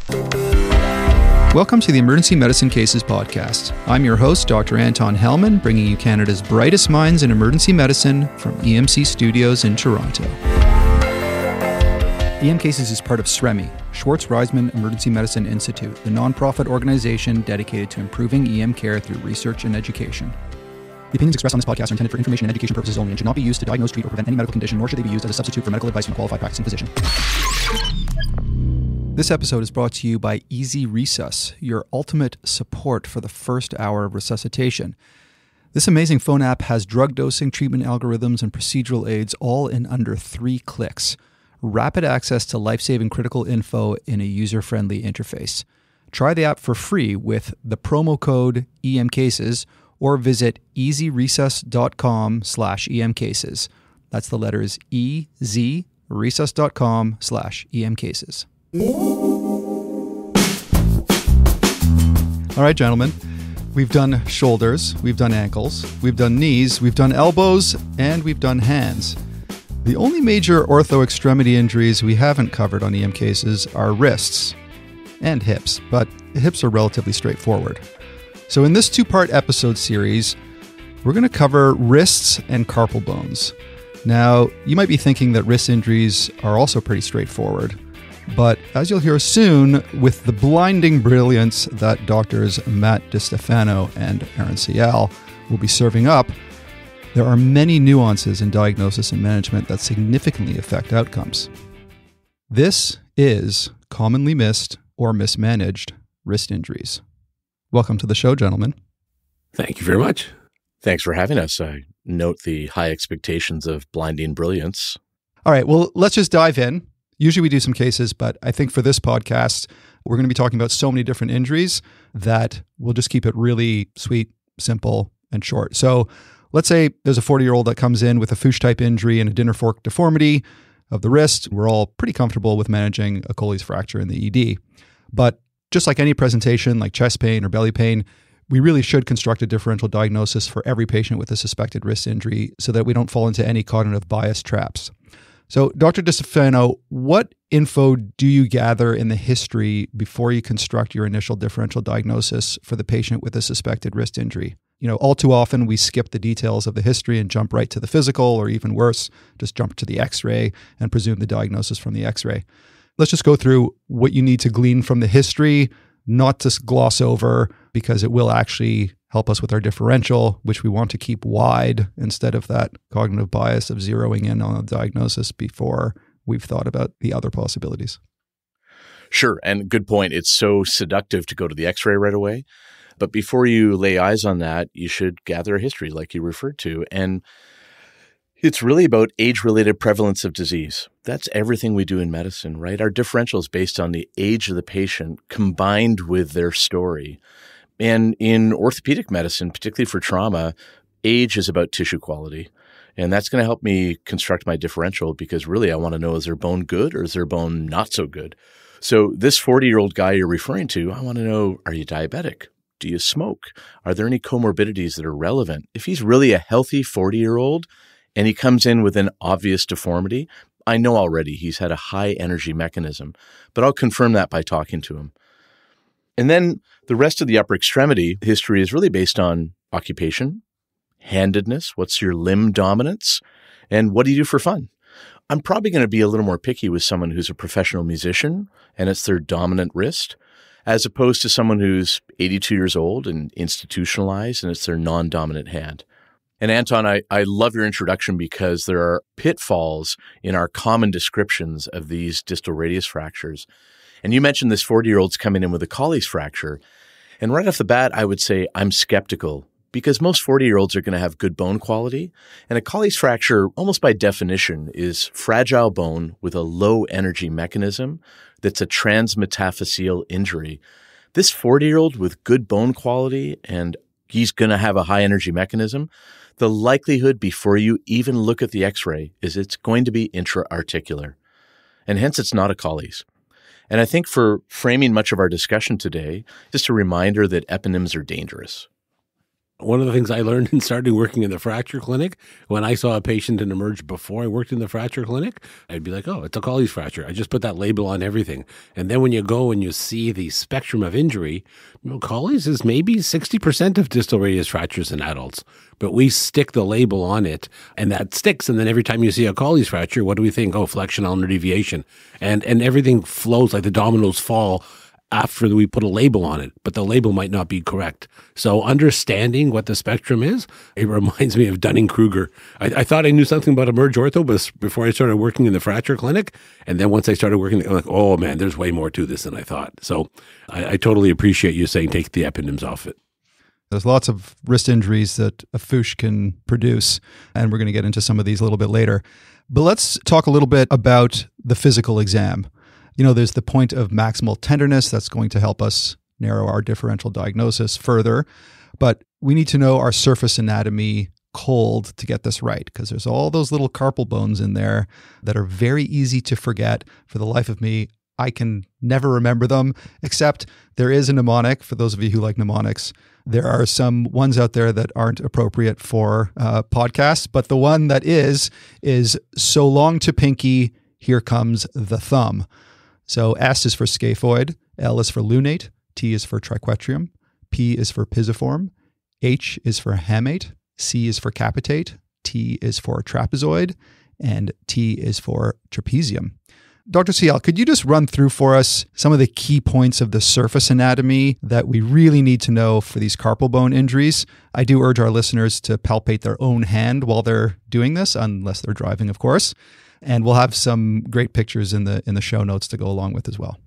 Welcome to the Emergency Medicine Cases podcast. I'm your host, Dr. Anton Hellman, bringing you Canada's brightest minds in emergency medicine from EMC Studios in Toronto. EM Cases is part of SREMI, Schwartz-Reisman Emergency Medicine Institute, the nonprofit organization dedicated to improving EM care through research and education. The opinions expressed on this podcast are intended for information and education purposes only and should not be used to diagnose, treat, or prevent any medical condition, nor should they be used as a substitute for medical advice from a qualified practicing physician. This episode is brought to you by Easy Resus, your ultimate support for the first hour of resuscitation. This amazing phone app has drug dosing, treatment algorithms, and procedural aids all in under 3 clicks. Rapid access to life-saving critical info in a user-friendly interface. Try the app for free with the promo code EMCases or visit easyresus.com/EMCases. That's the letters easyresus.com/EMCases. All right, gentlemen, we've done shoulders, we've done ankles, we've done knees, we've done elbows, and we've done hands. The only major ortho extremity injuries we haven't covered on EM cases are wrists and hips, but hips are relatively straightforward. So in this 2-part episode series, we're going to cover wrists and carpal bones. Now, you might be thinking that wrist injuries are also pretty straightforward. But as you'll hear soon, with the blinding brilliance that doctors Matt DiStefano and Arun Sayal will be serving up, there are many nuances in diagnosis and management that significantly affect outcomes. This is commonly missed or mismanaged wrist injuries. Welcome to the show, gentlemen. Thank you very much. Thanks for having us. I note the high expectations of blinding brilliance. All right, well, let's just dive in. Usually we do some cases, but I think for this podcast, we're going to be talking about so many different injuries that we'll just keep it really sweet, simple, and short. So let's say there's a 40-year-old that comes in with a Fuchs-type injury and a dinner fork deformity of the wrist. We're all pretty comfortable with managing a Colles fracture in the ED. But just like any presentation, like chest pain or belly pain, we really should construct a differential diagnosis for every patient with a suspected wrist injury so that we don't fall into any cognitive bias traps. So, Dr. DiStefano, what info do you gather in the history before you construct your initial differential diagnosis for the patient with a suspected wrist injury? You know, all too often we skip the details of the history and jump right to the physical, or even worse, just jump to the x-ray and presume the diagnosis from the x-ray. Let's just go through what you need to glean from the history, not to gloss over, because it will actually help us with our differential, which we want to keep wide instead of that cognitive bias of zeroing in on a diagnosis before we've thought about the other possibilities. Sure, and good point. It's so seductive to go to the x-ray right away. But before you lay eyes on that, you should gather a history like you referred to. And it's really about age-related prevalence of disease. That's everything we do in medicine, right? Our differential is based on the age of the patient combined with their story. And in orthopedic medicine, particularly for trauma, age is about tissue quality. And that's going to help me construct my differential because really I want to know, is their bone good or is their bone not so good? So this 40-year-old guy you're referring to, I want to know, are you diabetic? Do you smoke? Are there any comorbidities that are relevant? If he's really a healthy 40-year-old and he comes in with an obvious deformity, I know already he's had a high energy mechanism, but I'll confirm that by talking to him. And then the rest of the upper extremity history is really based on occupation, handedness, what's your limb dominance, and what do you do for fun? I'm probably going to be a little more picky with someone who's a professional musician and it's their dominant wrist, as opposed to someone who's 82 years old and institutionalized and it's their non-dominant hand. And Anton, I love your introduction because there are pitfalls in our common descriptions of these distal radius fractures. And you mentioned this 40-year-old's coming in with a Colles fracture. And right off the bat, I would say I'm skeptical because most 40-year-olds are going to have good bone quality. And a Colles fracture, almost by definition, is fragile bone with a low energy mechanism that's a transmetaphyseal injury. This 40-year-old with good bone quality and he's going to have a high energy mechanism, the likelihood before you even look at the x-ray is it's going to be intra-articular. And hence it's not a Colles. And I think for framing much of our discussion today, just a reminder that eponyms are dangerous. One of the things I learned in starting working in the fracture clinic, when I saw a patient in emerge before I worked in the fracture clinic, I'd be like, oh, it's a Colles fracture. I just put that label on everything. And then when you go and you see the spectrum of injury, Colles is maybe 60% of distal radius fractures in adults. But we stick the label on it, and that sticks. And then every time you see a Colles fracture, what do we think? Oh, flexion ulnar deviation. And everything flows like the dominoes fall after we put a label on it, but the label might not be correct. So understanding what the spectrum is, it reminds me of Dunning-Kruger. I thought I knew something about emerge ortho before I started working in the fracture clinic. And then once I started working, I'm like, oh man, there's way more to this than I thought. So I totally appreciate you saying take the eponyms off it. There's lots of wrist injuries that a FOOSH can produce, and we're going to get into some of these a little bit later. But let's talk a little bit about the physical exam. There's the point of maximal tenderness that's going to help us narrow our differential diagnosis further. But we need to know our surface anatomy cold to get this right, because there's all those little carpal bones in there that are very easy to forget. For the life of me, I can never remember them, except there is a mnemonic. For those of you who like mnemonics, there are some ones out there that aren't appropriate for podcasts, but the one that is so long to pinky, here comes the thumb. So S is for scaphoid, L is for lunate, T is for triquetrium, P is for pisiform, H is for hamate, C is for capitate, T is for trapezoid, and T is for trapezium. Dr. Sayal, could you just run through for us some of the key points of the surface anatomy that we really need to know for these carpal bone injuries? I do urge our listeners to palpate their own hand while they're doing this, unless they're driving, of course. And we'll have some great pictures in the show notes to go along with as well.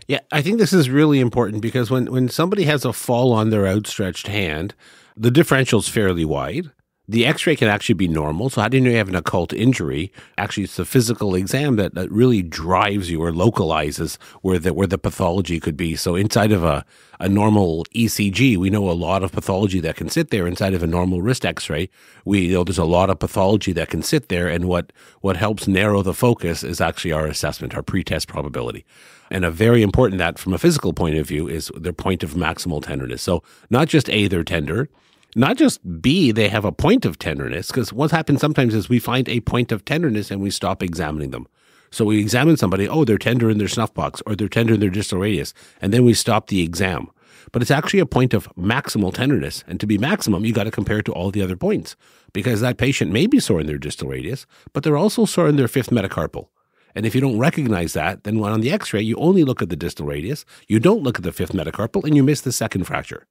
Yeah, I think this is really important because when somebody has a fall on their outstretched hand, the differential is fairly wide. The x-ray can actually be normal. So how do you know you have an occult injury? Actually, it's the physical exam that really drives you or localizes where the pathology could be. So inside of a normal ECG, we know a lot of pathology that can sit there. Inside of a normal wrist x-ray, we know there's a lot of pathology that can sit there. And what helps narrow the focus is actually our assessment, our pretest probability. And a very important that from a physical point of view is their point of maximal tenderness. So not just A, they're tender. Not just B, they have a point of tenderness, because what happens sometimes is we find a point of tenderness and we stop examining them. So we examine somebody, oh, they're tender in their snuff box or they're tender in their distal radius, and then we stop the exam. But it's actually a point of maximal tenderness. And to be maximum, you got to compare it to all the other points, because that patient may be sore in their distal radius, but they're also sore in their fifth metacarpal. And if you don't recognize that, then when on the x-ray, you only look at the distal radius, you don't look at the fifth metacarpal, and you miss the second fracture.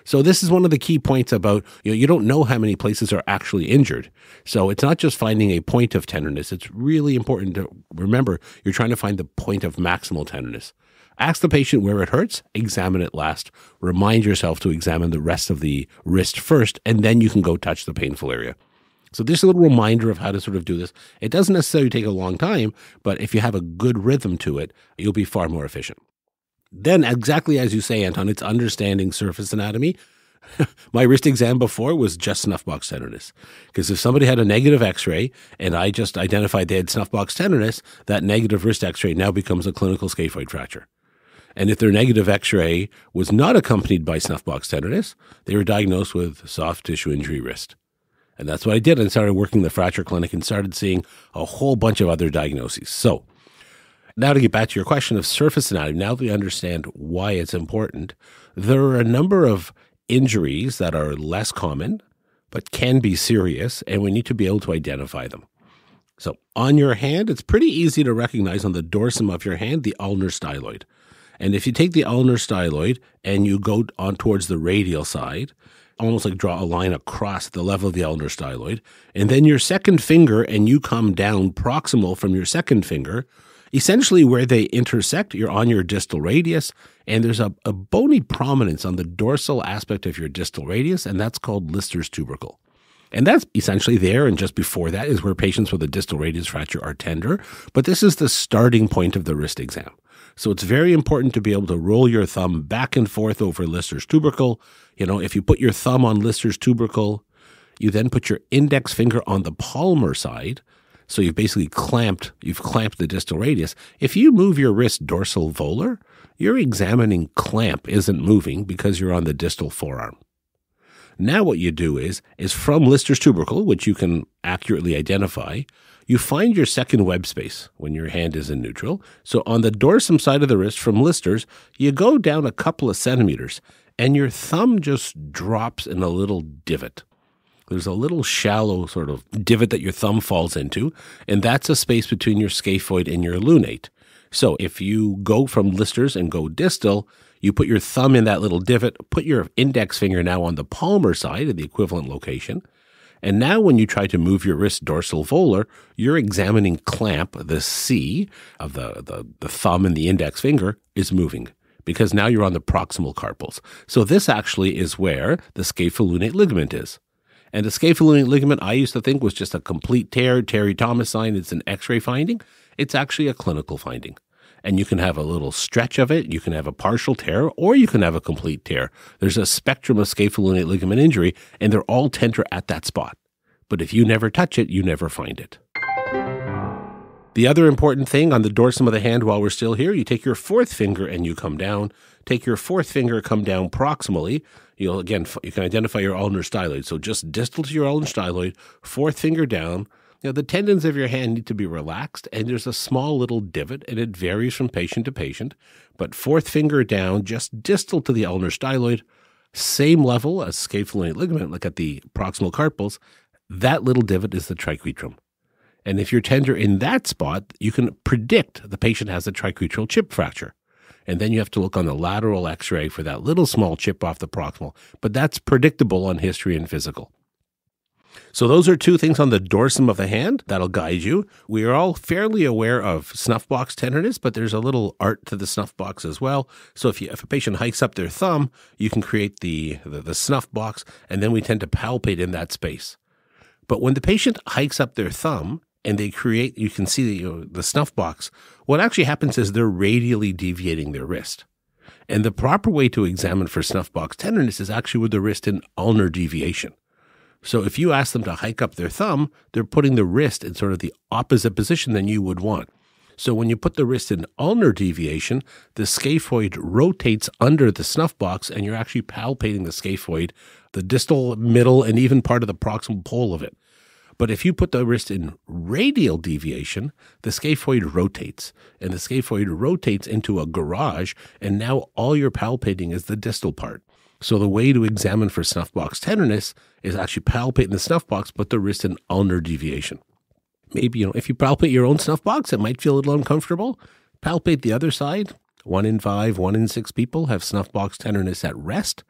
So this is one of the key points about, you don't know how many places are actually injured. So it's not just finding a point of tenderness. It's really important to remember you're trying to find the point of maximal tenderness. Ask the patient where it hurts, examine it last. Remind yourself to examine the rest of the wrist first, and then you can go touch the painful area. So this is a little reminder of how to sort of do this. It doesn't necessarily take a long time, but if you have a good rhythm to it, you'll be far more efficient. Then, exactly as you say, Anton, it's understanding surface anatomy. My wrist exam before was just snuff box tenderness. Because if somebody had a negative x-ray and I just identified they had snuff box tenderness, that negative wrist x-ray now becomes a clinical scaphoid fracture. And if their negative x-ray was not accompanied by snuff box tenderness, they were diagnosed with soft tissue injury wrist. And that's what I did. I started working in the fracture clinic and started seeing a whole bunch of other diagnoses. So now to get back to your question of surface anatomy, now that we understand why it's important, there are a number of injuries that are less common, but can be serious, and we need to be able to identify them. So on your hand, it's pretty easy to recognize on the dorsum of your hand, the ulnar styloid. And if you take the ulnar styloid and you go on towards the radial side, almost like draw a line across the level of the ulnar styloid, and then your second finger and you come down proximal from your second finger, essentially where they intersect, you're on your distal radius, and there's a bony prominence on the dorsal aspect of your distal radius, and that's called Lister's tubercle. And that's essentially there, and just before that is where patients with a distal radius fracture are tender, but this is the starting point of the wrist exam. So it's very important to be able to roll your thumb back and forth over Lister's tubercle. If you put your thumb on Lister's tubercle, you then put your index finger on the palmar side. So you've basically clamped the distal radius. If you move your wrist dorsal volar, your examining clamp isn't moving because you're on the distal forearm. Now what you do is from Lister's tubercle, which you can accurately identify, you find your second web space when your hand is in neutral. So on the dorsum side of the wrist from Lister's, you go down a couple of centimeters and your thumb just drops in a little divot. There's a little shallow sort of divot that your thumb falls into, and that's a space between your scaphoid and your lunate. So if you go from Lister's and go distal, you put your thumb in that little divot, put your index finger now on the palmar side of the equivalent location, and now when you try to move your wrist dorsal volar, you're examining clamp, the C of the thumb and the index finger is moving, because now you're on the proximal carpals. So this actually is where the scapholunate ligament is. And the scapholunate ligament, I used to think was just a complete tear, Terry Thomas sign. It's an x-ray finding. It's actually a clinical finding. And you can have a little stretch of it, you can have a partial tear, or you can have a complete tear. There's a spectrum of scapholunate ligament injury, and they're all tender at that spot. But if you never touch it, you never find it. The other important thing on the dorsum of the hand while we're still here, you take your fourth finger and you come down. Take your fourth finger, come down proximally. You can identify your ulnar styloid. So just distal to your ulnar styloid, fourth finger down. The tendons of your hand need to be relaxed, and there's a small little divot, and it varies from patient to patient. But fourth finger down, just distal to the ulnar styloid, same level as scapholunate ligament, like at the proximal carpals, that little divot is the triquetrum. And if you're tender in that spot, you can predict the patient has a triquetral chip fracture. And then you have to look on the lateral x-ray for that little small chip off the proximal. But that's predictable on history and physical. So those are two things on the dorsum of the hand that'll guide you. We are all fairly aware of snuff box tenderness, but there's a little art to the snuff box as well. So if a patient hikes up their thumb, you can create the snuff box, and then we tend to palpate in that space. But when the patient hikes up their thumb and they create, you can see the snuff box, what actually happens is they're radially deviating their wrist. And the proper way to examine for snuff box tenderness is actually with the wrist in ulnar deviation. So if you ask them to hike up their thumb, they're putting the wrist in sort of the opposite position than you would want. So when you put the wrist in ulnar deviation, the scaphoid rotates under the snuff box, and you're actually palpating the scaphoid, the distal, middle, and even part of the proximal pole of it. But if you put the wrist in radial deviation, the scaphoid rotates, and the scaphoid rotates into a garage, and now all you're palpating is the distal part. So the way to examine for snuff box tenderness is actually palpating the snuff box, but the wrist in ulnar deviation. Maybe, if you palpate your own snuff box, it might feel a little uncomfortable. Palpate the other side. 1 in 5, 1 in 6 people have snuff box tenderness at rest,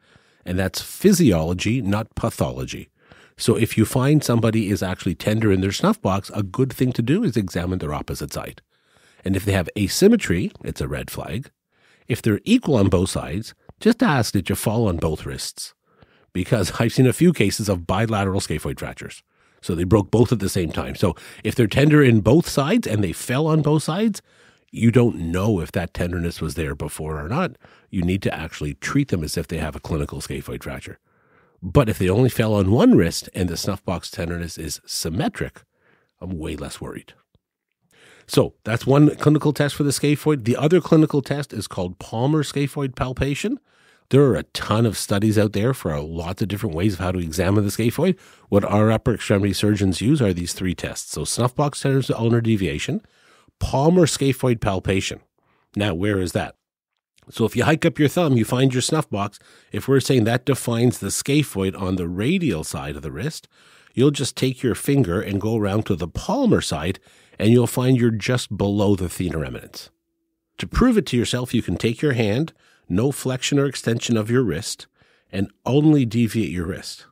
and that's physiology, not pathology. So if you find somebody is actually tender in their snuff box, a good thing to do is examine their opposite side. And if they have asymmetry, it's a red flag. If they're equal on both sides, just ask, did you fall on both wrists? Because I've seen a few cases of bilateral scaphoid fractures. So they broke both at the same time. So if they're tender in both sides and they fell on both sides, you don't know if that tenderness was there before or not. You need to actually treat them as if they have a clinical scaphoid fracture. But if they only fell on one wrist and the snuff box tenderness is symmetric, I'm way less worried. So that's one clinical test for the scaphoid. The other clinical test is called palmar scaphoid palpation. There are a ton of studies out there for lots of different ways of how to examine the scaphoid. What our upper extremity surgeons use are these 3 tests. So snuff box tenderness to ulnar deviation, palmar scaphoid palpation. Now, where is that? So if you hike up your thumb, you find your snuff box. If we're saying that defines the scaphoid on the radial side of the wrist, you'll just take your finger and go around to the palmar side, and you'll find you're just below the thenar eminence. To prove it to yourself, you can take your hand, no flexion or extension of your wrist, and only deviate your wrist.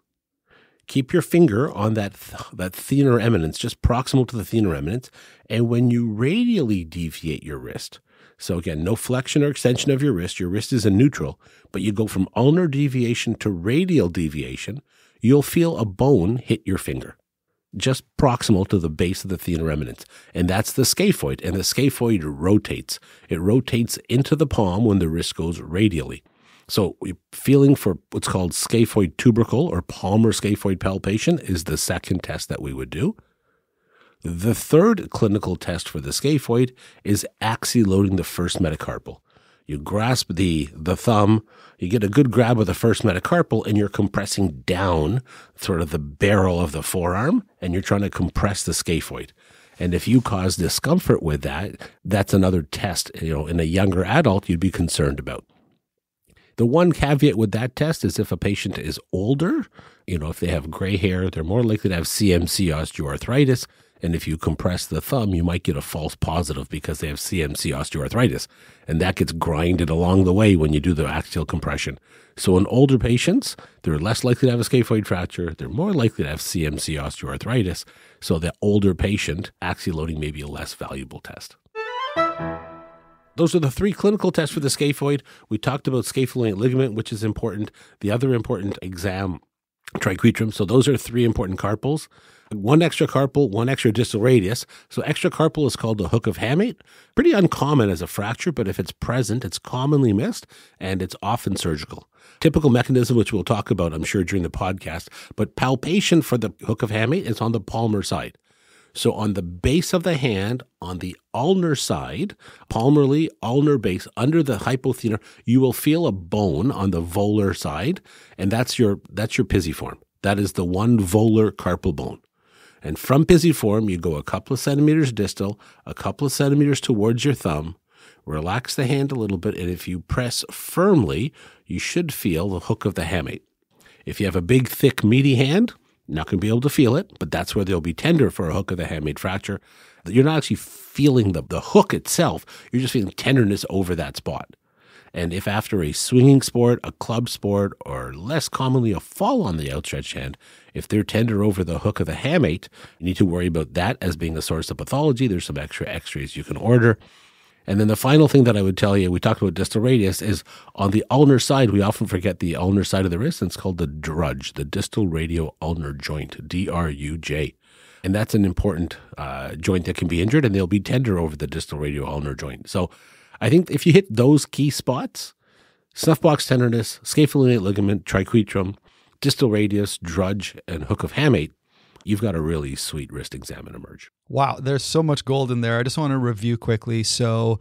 Keep your finger on that thenar eminence, just proximal to the thenar eminence, and when you radially deviate your wrist, so again, no flexion or extension of your wrist is in neutral, but you go from ulnar deviation to radial deviation, you'll feel a bone hit your finger, just proximal to the base of the thenar eminence. And that's the scaphoid, and the scaphoid rotates. It rotates into the palm when the wrist goes radially. So feeling for what's called scaphoid tubercle or palmar scaphoid palpation is the second test that we would do. The third clinical test for the scaphoid is axially loading the first metacarpal. You grasp the thumb, you get a good grab of the first metacarpal, and you're compressing down sort of the barrel of the forearm, and you're trying to compress the scaphoid. And if you cause discomfort with that, that's another test, in a younger adult you'd be concerned about. The one caveat with that test is if a patient is older, if they have gray hair, they're more likely to have CMC osteoarthritis. And if you compress the thumb, you might get a false positive because they have CMC osteoarthritis. And that gets grinded along the way when you do the axial compression. So in older patients, they're less likely to have a scaphoid fracture. They're more likely to have CMC osteoarthritis. So the older patient, axial loading may be a less valuable test. Those are the 3 clinical tests for the scaphoid. We talked about scapholunate ligament, which is important. The other important exam, triquetrum. So those are 3 important carpals. 1 extra carpal, 1 extra distal radius. So extracarpal is called the hook of hamate. Pretty uncommon as a fracture, but if it's present, it's commonly missed, and it's often surgical. Typical mechanism, which we'll talk about, I'm sure, during the podcast, but palpation for the hook of hamate is on the palmar side. So on the base of the hand, on the ulnar side, palmarly, ulnar base, under the hypothenar, you will feel a bone on the volar side, and that's your pisiform. That is the one volar carpal bone. And from pisiform, you go a couple of centimeters distal, a couple of centimeters towards your thumb, relax the hand a little bit, and if you press firmly, you should feel the hook of the hamate. If you have a big, thick, meaty hand, you're not going to be able to feel it, but that's where they'll be tender for a hook of the hamate fracture. You're not actually feeling the hook itself, you're just feeling tenderness over that spot. And if after a swinging sport, a club sport, or less commonly a fall on the outstretched hand, if they're tender over the hook of the hamate, you need to worry about that as being a source of pathology. There's some extra x-rays you can order. And then the final thing that I would tell you, we talked about distal radius, is on the ulnar side, we often forget the ulnar side of the wrist, and it's called the DRUJ, the distal radio ulnar joint, DRUJ. And that's an important joint that can be injured, and they'll be tender over the distal radio ulnar joint. So I think if you hit those key spots, snuff box tenderness, scapholunate ligament, triquetrum, distal radius, DRUJ, and hook of hamate, you've got a really sweet wrist exam and emerge. Wow, there's so much gold in there. I just want to review quickly. So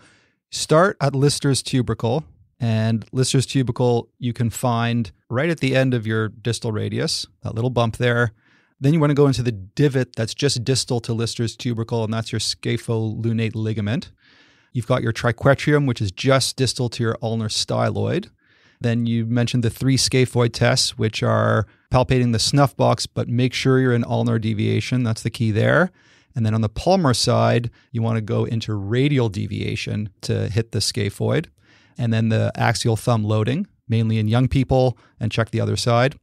start at Lister's tubercle, and Lister's tubercle you can find right at the end of your distal radius, that little bump there. Then you want to go into the divot that's just distal to Lister's tubercle, and that's your scapholunate ligament. You've got your triquetrum, which is just distal to your ulnar styloid. Then you mentioned the 3 scaphoid tests, which are palpating the snuff box, but make sure you're in ulnar deviation. That's the key there. And then on the palmar side, you want to go into radial deviation to hit the scaphoid. And then the axial thumb loading, mainly in young people, and check the other side.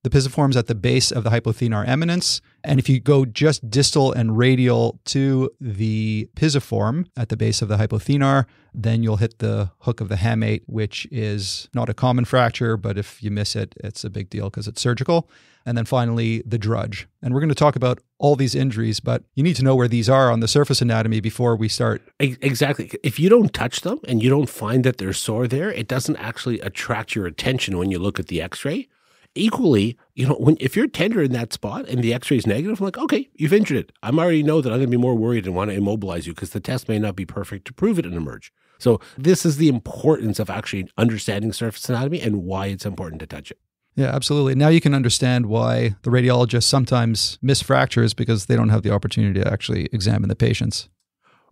The pisiform's at the base of the hypothenar eminence. And if you go just distal and radial to the pisiform at the base of the hypothenar, then you'll hit the hook of the hamate, which is not a common fracture, but if you miss it, it's a big deal because it's surgical. And then finally, the DRUJ. And we're going to talk about all these injuries, but you need to know where these are on the surface anatomy before we start. Exactly. If you don't touch them and you don't find that they're sore there, it doesn't actually attract your attention when you look at the x-ray. Equally, if you're tender in that spot and the x-ray is negative, I'm like, okay, you've injured it. I already know that I'm going to be more worried and want to immobilize you because the test may not be perfect to prove it and emerge. So this is the importance of actually understanding surface anatomy and why it's important to touch it. Yeah, absolutely. Now you can understand why the radiologists sometimes miss fractures because they don't have the opportunity to actually examine the patients.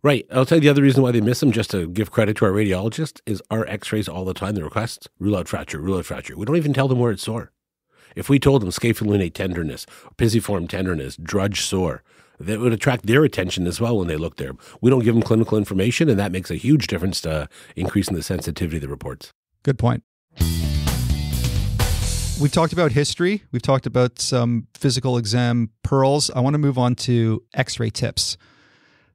Right. I'll tell you the other reason why they miss them, just to give credit to our radiologist, is our x-rays all the time, the requests, rule out fracture, rule out fracture. We don't even tell them where it's sore. If we told them scapholunate tenderness, pisiform tenderness, DRUJ sore, that would attract their attention as well when they look there. We don't give them clinical information, and that makes a huge difference to increasing the sensitivity of the reports. Good point. We've talked about history. We've talked about some physical exam pearls. I want to move on to x-ray tips.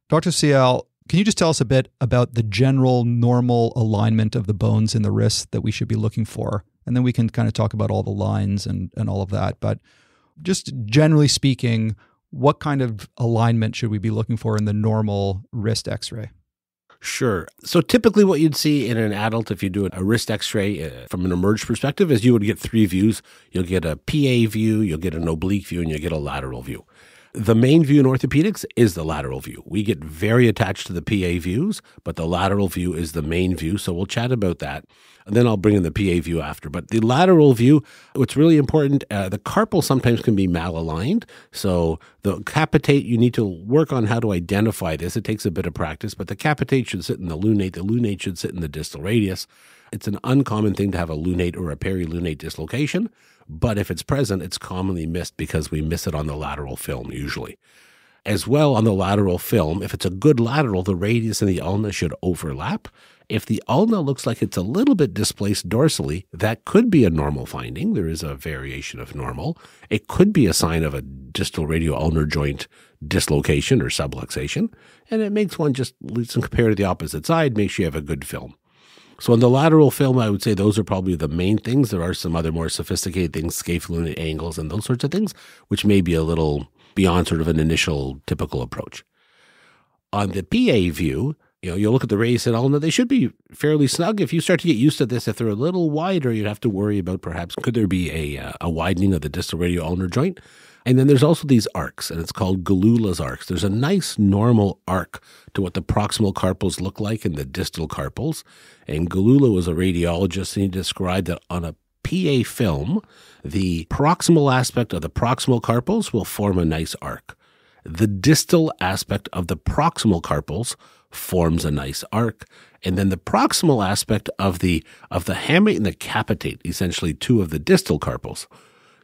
Dr. Sayal, can you just tell us a bit about the general normal alignment of the bones in the wrist that we should be looking for? And then we can kind of talk about all the lines and all of that. But just generally speaking, what kind of alignment should we be looking for in the normal wrist x-ray? Sure. So typically what you'd see in an adult, if you do a wrist x-ray from an emerged perspective, is you would get 3 views. You'll get a PA view, you'll get an oblique view, and you'll get a lateral view. The main view in orthopedics is the lateral view. We get very attached to the PA views, but the lateral view is the main view. So we'll chat about that. And then I'll bring in the PA view after. But the lateral view, what's really important, the carpal sometimes can be malaligned. So the capitate, you need to work on how to identify this. It takes a bit of practice, but the capitate should sit in the lunate. The lunate should sit in the distal radius. It's an uncommon thing to have a lunate or a perilunate dislocation, but if it's present, it's commonly missed because we miss it on the lateral film usually. As well, on the lateral film, if it's a good lateral, the radius and the ulna should overlap. If the ulna looks like it's a little bit displaced dorsally, that could be a normal finding. There is a variation of normal. It could be a sign of a distal radioulnar joint dislocation or subluxation, and it makes one just compare to the opposite side, makes you have a good film. So on the lateral film, I would say those are probably the main things. There are some other more sophisticated things, scapholunate angles and those sorts of things, which may be a little beyond sort of an initial typical approach. On the PA view, you'll look at the radius and ulna. They should be fairly snug. If you start to get used to this, if they're a little wider, you'd have to worry about perhaps could there be a widening of the distal radioulnar joint. And then there's also these arcs, and it's called Galula's arcs. There's a nice normal arc to what the proximal carpals look like in the distal carpals. And Galula was a radiologist, and he described that on a PA film, the proximal aspect of the proximal carpals will form a nice arc. The distal aspect of the proximal carpals forms a nice arc. And then the proximal aspect of the hamate and the capitate, essentially two of the distal carpals.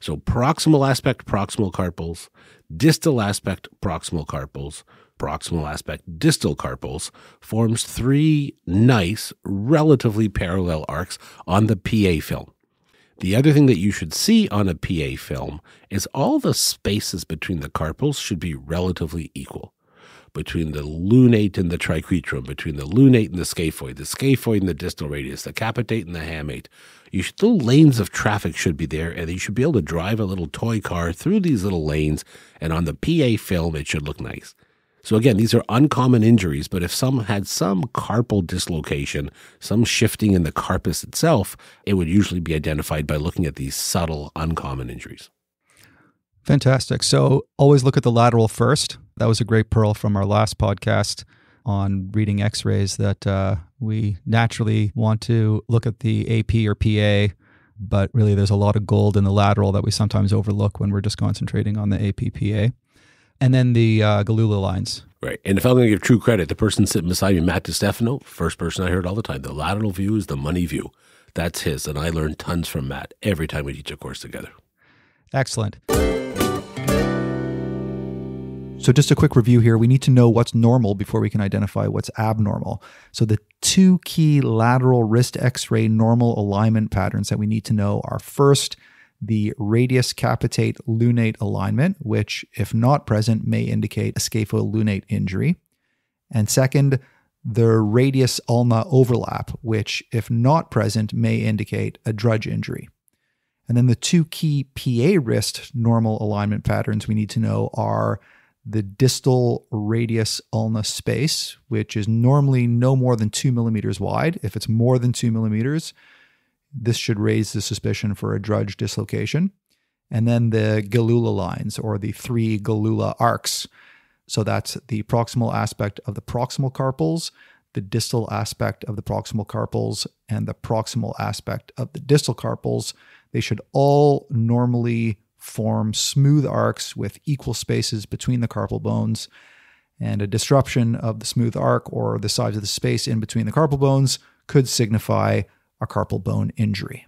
So proximal aspect, proximal carpals, distal aspect, proximal carpals, proximal aspect, distal carpals forms three nice, relatively parallel arcs on the PA film. The other thing that you should see on a PA film is all the spaces between the carpals should be relatively equal. Between the lunate and the triquetrum, between the lunate and the scaphoid and the distal radius, the capitate and the hamate. The lanes of traffic should be there, and you should be able to drive a little toy car through these little lanes, and on the PA film, it should look nice. So again, these are uncommon injuries, but if some had some carpal dislocation, some shifting in the carpus itself, it would usually be identified by looking at these subtle, uncommon injuries. Fantastic. So always look at the lateral first. That was a great pearl from our last podcast on reading x-rays that we naturally want to look at the AP or PA, but really there's a lot of gold in the lateral that we sometimes overlook when we're just concentrating on the AP-PA. And then the Galula lines. Right. And if I'm going to give true credit, the person sitting beside me, Matt DiStefano, first person I heard all the time, the lateral view is the money view. That's his. And I learned tons from Matt every time we teach a course together. Excellent. So just a quick review here. We need to know what's normal before we can identify what's abnormal. So the two key lateral wrist x-ray normal alignment patterns that we need to know are first, the radius capitate lunate alignment, which if not present may indicate a scapholunate injury. And second, the radius ulna overlap, which if not present may indicate a DRUJ injury. And then the two key PA wrist normal alignment patterns we need to know are the distal radius ulna space, which is normally no more than 2 millimeters wide. If it's more than 2 millimeters, this should raise the suspicion for a DRUJ dislocation. And then the Galula lines, or the three Galula arcs. So that's the proximal aspect of the proximal carpals, the distal aspect of the proximal carpals, and the proximal aspect of the distal carpals. They should all normally form smooth arcs with equal spaces between the carpal bones, and a disruption of the smooth arc or the size of the space in between the carpal bones could signify a carpal bone injury.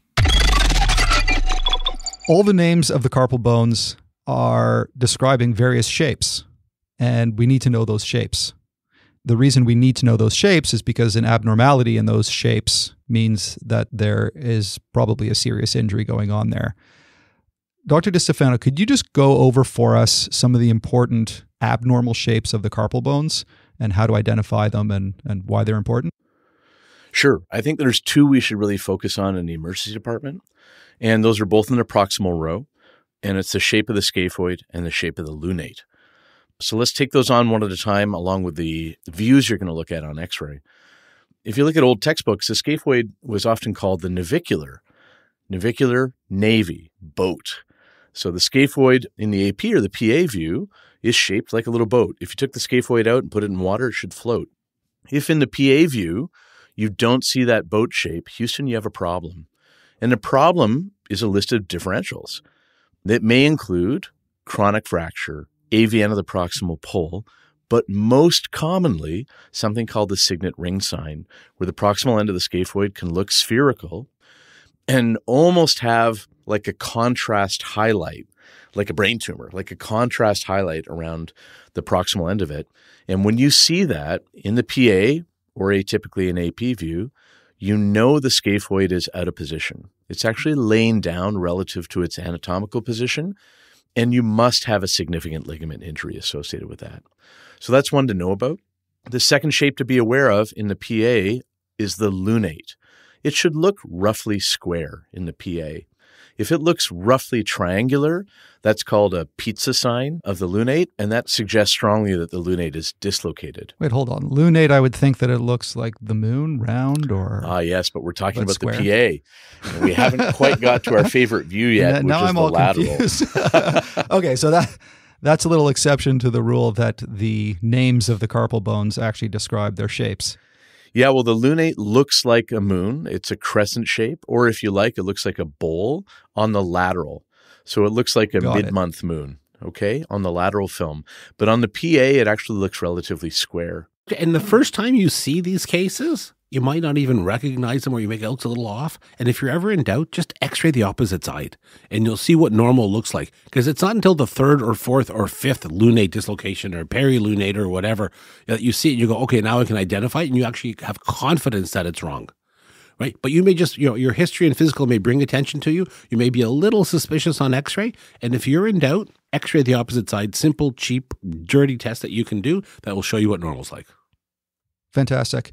All the names of the carpal bones are describing various shapes, and we need to know those shapes. The reason we need to know those shapes is because an abnormality in those shapes means that there is probably a serious injury going on there. Dr. DiStefano, could you just go over for us some of the important abnormal shapes of the carpal bones and how to identify them and why they're important? Sure. I think there's two we should really focus on in the emergency department, and those are both in the proximal row, and it's the shape of the scaphoid and the shape of the lunate. So let's take those on one at a time along with the views you're going to look at on x-ray. If you look at old textbooks, the scaphoid was often called the navicular, navy, boat. So the scaphoid in the AP or the PA view is shaped like a little boat. If you took the scaphoid out and put it in water, it should float. If in the PA view, you don't see that boat shape, Houston, you have a problem. And the problem is a list of differentials that may include chronic fracture, AVN of the proximal pole, but most commonly something called the signet ring sign, where the proximal end of the scaphoid can look spherical and almost have like a contrast highlight, like a brain tumor, like a contrast highlight around the proximal end of it. And when you see that in the PA or atypically an AP view, you know the scaphoid is out of position. It's actually laying down relative to its anatomical position, and you must have a significant ligament injury associated with that. So that's one to know about. The second shape to be aware of in the PA is the lunate. It should look roughly square in the PA. If it looks roughly triangular, that's called a pizza sign of the lunate, and that suggests strongly that the lunate is dislocated. Wait, hold on. Lunate, I would think that it looks like the moon, round or... Yes, but we're talking about square. The PA. And we haven't quite got to our favorite view yet, which is the lateral. Confused. Okay, so that's a little exception to the rule that the names of the carpal bones actually describe their shapes. Yeah, well, the lunate looks like a moon. It's a crescent shape, or if you like, it looks like a bowl on the lateral. So it looks like a mid-month moon, okay, on the lateral film. But on the PA, it actually looks relatively square. And the first time you see these cases, you might not even recognize them, or you make it look a little off. And if you're ever in doubt, just x-ray the opposite side and you'll see what normal looks like. Because it's not until the third or fourth or fifth lunate dislocation or perilunate or whatever that you see it and you go, okay, now I can identify it, and you actually have confidence that it's wrong. Right? But you may just, your history and physical may bring attention to you. You may be a little suspicious on x-ray. And if you're in doubt, x-ray the opposite side. Simple, cheap, dirty test that you can do that will show you what normal's like. Fantastic.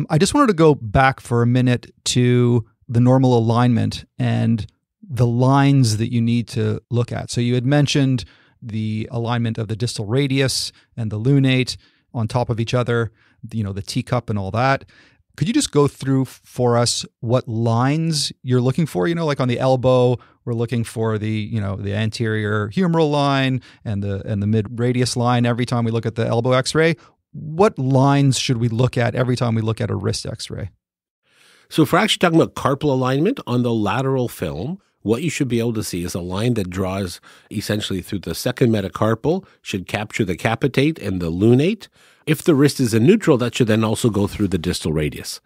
I just wanted to go back for a minute to the normal alignment and the lines that you need to look at. So you had mentioned the alignment of the distal radius and the lunate on top of each other, the teacup and all that. Could you just go through for us what lines you're looking for? Like on the elbow, we're looking for the anterior humeral line and the mid radius line every time we look at the elbow x-ray. What lines should we look at every time we look at a wrist x-ray? So if we're actually talking about carpal alignment on the lateral film, what you should be able to see is a line that draws essentially through the second metacarpal, should capture the capitate and the lunate. If the wrist is in neutral, that should then also go through the distal radius.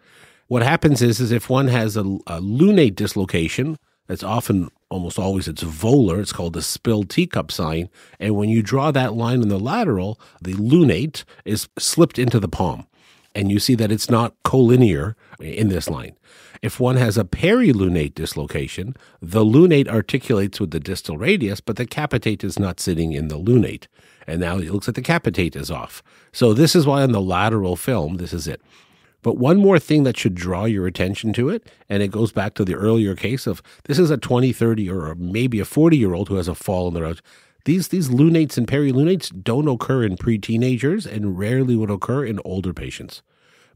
What happens is if one has a lunate dislocation, that's often, almost always, it's volar. It's called the spilled teacup sign. And when you draw that line in the lateral, the lunate is slipped into the palm. And you see that it's not collinear in this line. If one has a perilunate dislocation, the lunate articulates with the distal radius, but the capitate is not sitting in the lunate. And now it looks like the capitate is off. So this is why on the lateral film, this is it. But one more thing that should draw your attention to it, and it goes back to the earlier case of this is a 20, 30, or maybe a 40-year-old who has a fall in the road. These lunates and perilunates don't occur in pre-teenagers and rarely would occur in older patients.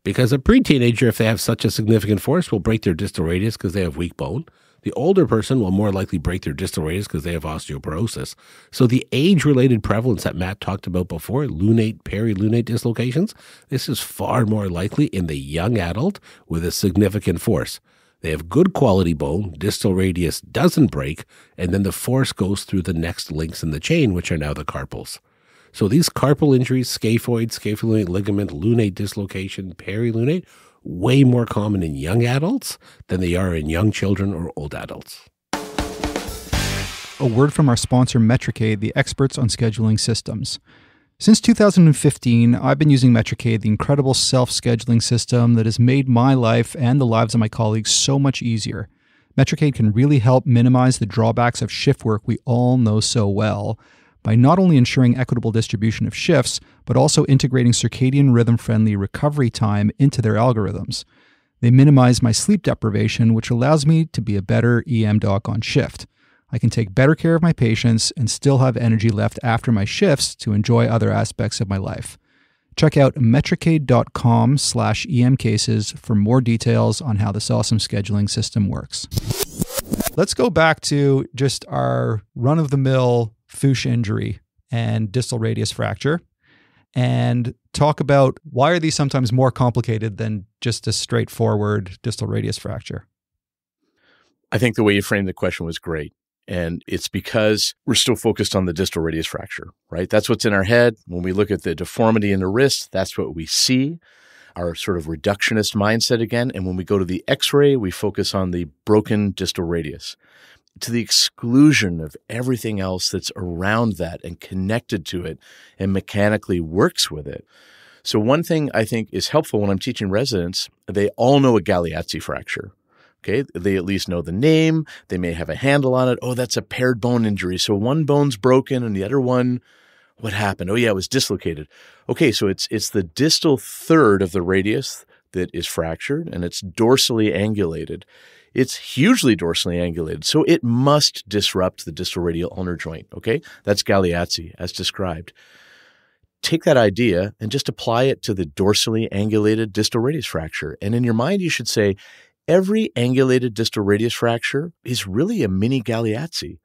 Because a pre-teenager, if they have such a significant force, will break their distal radius because they have weak bone. The older person will more likely break their distal radius because they have osteoporosis. So the age-related prevalence that Matt talked about before, lunate, perilunate dislocations, this is far more likely in the young adult with a significant force. They have good quality bone, distal radius doesn't break, and then the force goes through the next links in the chain, which are now the carpals. So these carpal injuries, scaphoid, scapholunate ligament, lunate dislocation, perilunate, way more common in young adults than they are in young children or old adults. A word from our sponsor, Metricade, the experts on scheduling systems. Since 2015, I've been using Metricade, the incredible self-scheduling system that has made my life and the lives of my colleagues so much easier. Metricade can really help minimize the drawbacks of shift work we all know so well by not only ensuring equitable distribution of shifts, but also integrating circadian rhythm-friendly recovery time into their algorithms. They minimize my sleep deprivation, which allows me to be a better EM doc on shift. I can take better care of my patients and still have energy left after my shifts to enjoy other aspects of my life. Check out metricade.com/EM cases for more details on how this awesome scheduling system works. Let's go back to just our run-of-the-mill Fuchs injury and distal radius fracture, and talk about why are these sometimes more complicated than just a straightforward distal radius fracture. I think the way you framed the question was great. And it's because we're still focused on the distal radius fracture, right? That's what's in our head. When we look at the deformity in the wrist, that's what we see, our sort of reductionist mindset again. And when we go to the X-ray, we focus on the broken distal radius to the exclusion of everything else that's around that and connected to it and mechanically works with it. So one thing I think is helpful when I'm teaching residents, they all know a Galeazzi fracture. Okay, they at least know the name. They may have a handle on it. Oh, that's a paired bone injury. So one bone's broken and the other one, what happened? Oh, yeah, it was dislocated. Okay, so it's the distal third of the radius that is fractured, and it's dorsally angulated. It's hugely dorsally angulated, so it must disrupt the distal radial ulnar joint. Okay, that's Galeazzi, as described. Take that idea and just apply it to the dorsally angulated distal radius fracture. And in your mind, you should say, every angulated distal radius fracture is really a mini Galeazzi.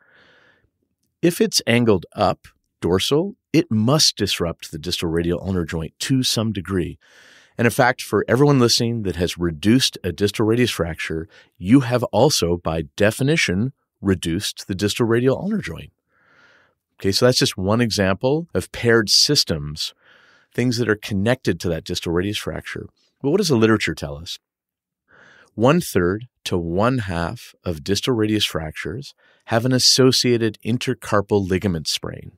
If it's angled up, dorsal, it must disrupt the distal radial ulnar joint to some degree. And in fact, for everyone listening that has reduced a distal radius fracture, you have also, by definition, reduced the distal radial ulnar joint. Okay, so that's just one example of paired systems, things that are connected to that distal radius fracture. But what does the literature tell us? 1/3 to 1/2 of distal radius fractures have an associated intercarpal ligament sprain.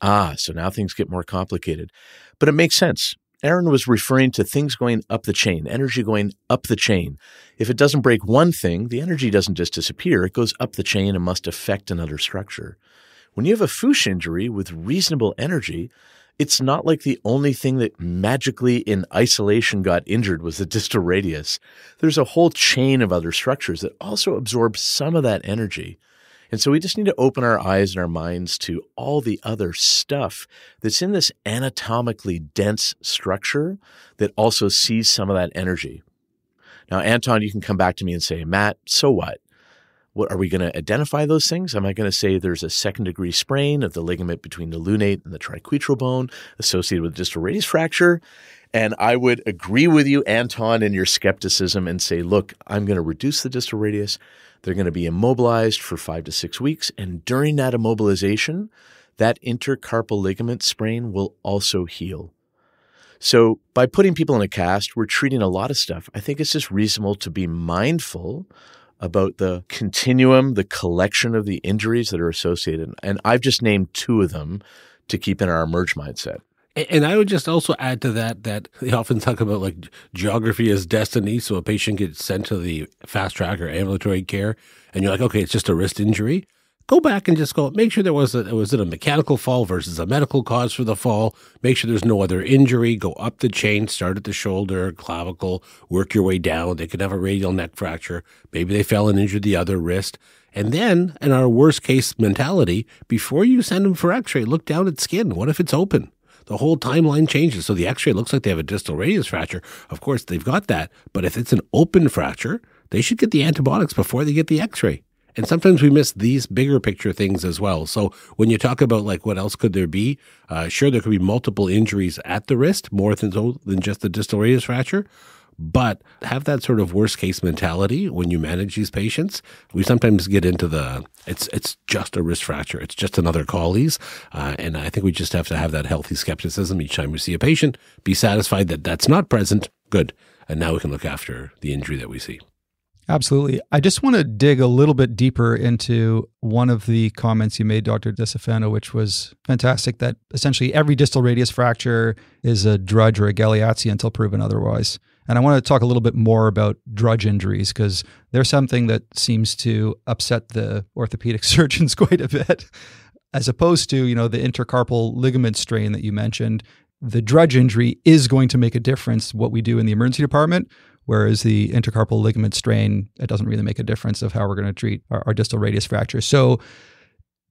So now things get more complicated. But it makes sense. Arun was referring to things going up the chain, energy going up the chain. If it doesn't break one thing, the energy doesn't just disappear. It goes up the chain and must affect another structure. When you have a Fuchs injury with reasonable energy, it's not like the only thing that magically in isolation got injured was the distal radius. There's a whole chain of other structures that also absorb some of that energy. And so we just need to open our eyes and our minds to all the other stuff that's in this anatomically dense structure that also sees some of that energy. Now, Anton, you can come back to me and say, Matt, so what? What are we going to identify those things? Am I going to say there's a second-degree sprain of the ligament between the lunate and the triquetral bone associated with distal radius fracture? And I would agree with you, Anton, in your skepticism and say, look, I'm going to reduce the distal radius. They're going to be immobilized for 5 to 6 weeks. And during that immobilization, that intercarpal ligament sprain will also heal. So by putting people in a cast, we're treating a lot of stuff. I think it's just reasonable to be mindful about the continuum, the collection of the injuries that are associated. And I've just named 2 of them to keep in our emerge mindset. And I would just also add to that they often talk about like geography as destiny. So a patient gets sent to the fast track or ambulatory care and you're like, okay, it's just a wrist injury. Go back and just make sure was it a mechanical fall versus a medical cause for the fall. Make sure there's no other injury. Go up the chain, start at the shoulder, clavicle, work your way down. They could have a radial neck fracture. Maybe they fell and injured the other wrist. And then, in our worst case mentality, before you send them for x-ray, look down at skin. What if it's open? The whole timeline changes. So the x-ray looks like they have a distal radius fracture. Of course, they've got that. But if it's an open fracture, they should get the antibiotics before they get the x-ray. And sometimes we miss these bigger picture things as well. So when you talk about like what else could there be, sure, there could be multiple injuries at the wrist, more than just the distal radius fracture. But have that sort of worst case mentality when you manage these patients. We sometimes get into it's just a wrist fracture. It's just another Colles. And I think we just have to have that healthy skepticism each time we see a patient, be satisfied that that's not present. Good. And now we can look after the injury that we see. Absolutely. I just want to dig a little bit deeper into one of the comments you made, Dr. DiStefano, which was fantastic, that essentially every distal radius fracture is a DRUJ or a Galeazzi until proven otherwise. And I want to talk a little bit more about DRUJ injuries because they're something that seems to upset the orthopedic surgeons quite a bit, as opposed to, the intercarpal ligament strain that you mentioned. The DRUJ injury is going to make a difference what we do in the emergency department, whereas the intercarpal ligament strain, it doesn't really make a difference of how we're going to treat our distal radius fracture. So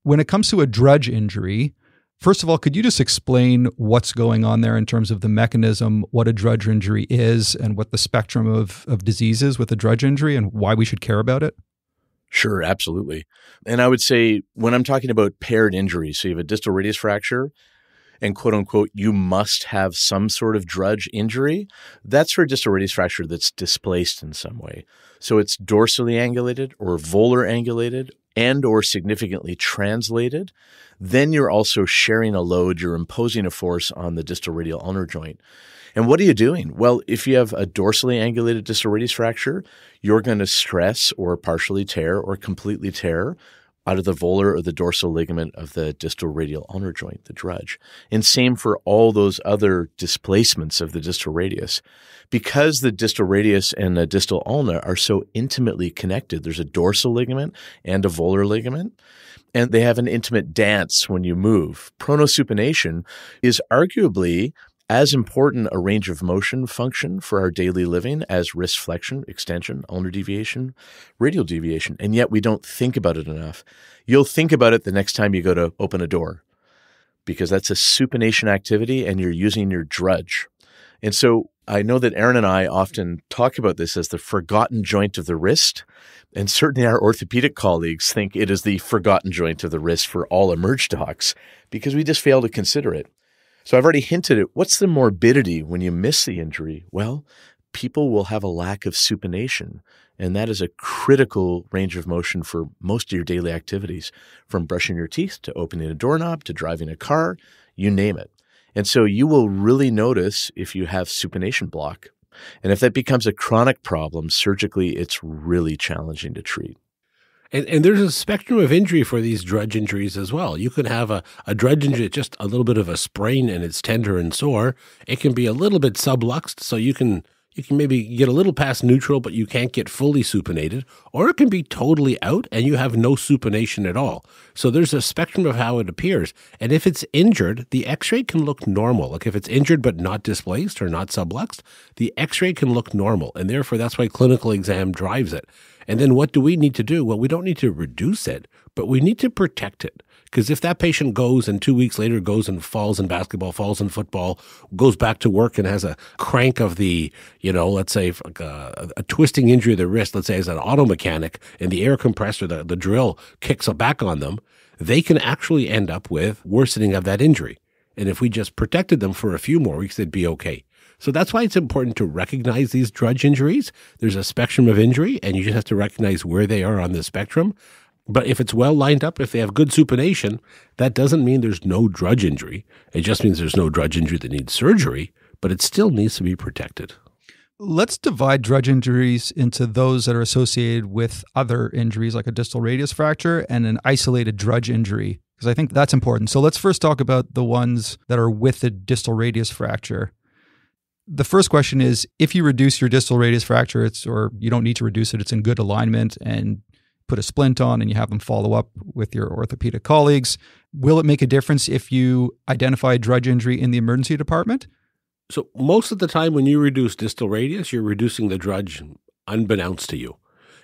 when it comes to a DRUJ injury, first of all, could you just explain what's going on there in terms of the mechanism, what a DRUJ injury is, and what the spectrum of disease is with a DRUJ injury and why we should care about it? Sure, absolutely. And I would say when I'm talking about paired injuries, so you have a distal radius fracture and quote unquote, you must have some sort of DRUJ injury, that's for a distal radius fracture that's displaced in some way. So it's dorsally angulated or volar angulated and or significantly translated. Then you're also sharing a load, you're imposing a force on the distal radial ulnar joint. And what are you doing? Well, if you have a dorsally angulated distal radius fracture, you're going to stress or partially tear or completely tear out of the volar or the dorsal ligament of the distal radial ulnar joint, the DRUJ. And same for all those other displacements of the distal radius. Because the distal radius and the distal ulna are so intimately connected, there's a dorsal ligament and a volar ligament, and they have an intimate dance when you move. Pronosupination is arguably as important a range of motion function for our daily living as wrist flexion, extension, ulnar deviation, radial deviation, and yet we don't think about it enough. You'll think about it the next time you go to open a door because that's a supination activity and you're using your DRUJ. And so I know that Aaron and I often talk about this as the forgotten joint of the wrist, and certainly our orthopedic colleagues think it is the forgotten joint of the wrist for all emerge docs because we just fail to consider it. So I've already hinted at what's the morbidity when you miss the injury? Well, people will have a lack of supination, and that is a critical range of motion for most of your daily activities, from brushing your teeth to opening a doorknob to driving a car, you name it. And so you will really notice if you have supination block. And if that becomes a chronic problem, surgically, it's really challenging to treat. And there's a spectrum of injury for these DRUJ injuries as well. You can have a DRUJ injury, just a little bit of a sprain and it's tender and sore. It can be a little bit subluxed, so you can maybe get a little past neutral, but you can't get fully supinated. Or it can be totally out and you have no supination at all. So there's a spectrum of how it appears. And if it's injured, the x-ray can look normal. Like if it's injured but not displaced or not subluxed, the x-ray can look normal. And therefore, that's why clinical exam drives it. And then what do we need to do? Well, we don't need to reduce it, but we need to protect it. Because if that patient goes and 2 weeks later goes and falls in basketball, falls in football, goes back to work and has a crank of the, let's say a twisting injury of the wrist, let's say as an auto mechanic, and the air compressor, the drill kicks back on them, they can actually end up with worsening of that injury. And if we just protected them for a few more weeks, they'd be okay. So that's why it's important to recognize these DRUJ injuries. There's a spectrum of injury, and you just have to recognize where they are on the spectrum. But if it's well lined up, if they have good supination, that doesn't mean there's no DRUJ injury. It just means there's no DRUJ injury that needs surgery, but it still needs to be protected. Let's divide DRUJ injuries into those that are associated with other injuries like a distal radius fracture and an isolated DRUJ injury, because I think that's important. So let's first talk about the ones that are with the distal radius fracture. The first question is, if you reduce your distal radius fracture, or you don't need to reduce it, it's in good alignment, and put a splint on and you have them follow up with your orthopedic colleagues, will it make a difference if you identify a DRUJ injury in the emergency department? So most of the time when you reduce distal radius, you're reducing the DRUJ unbeknownst to you.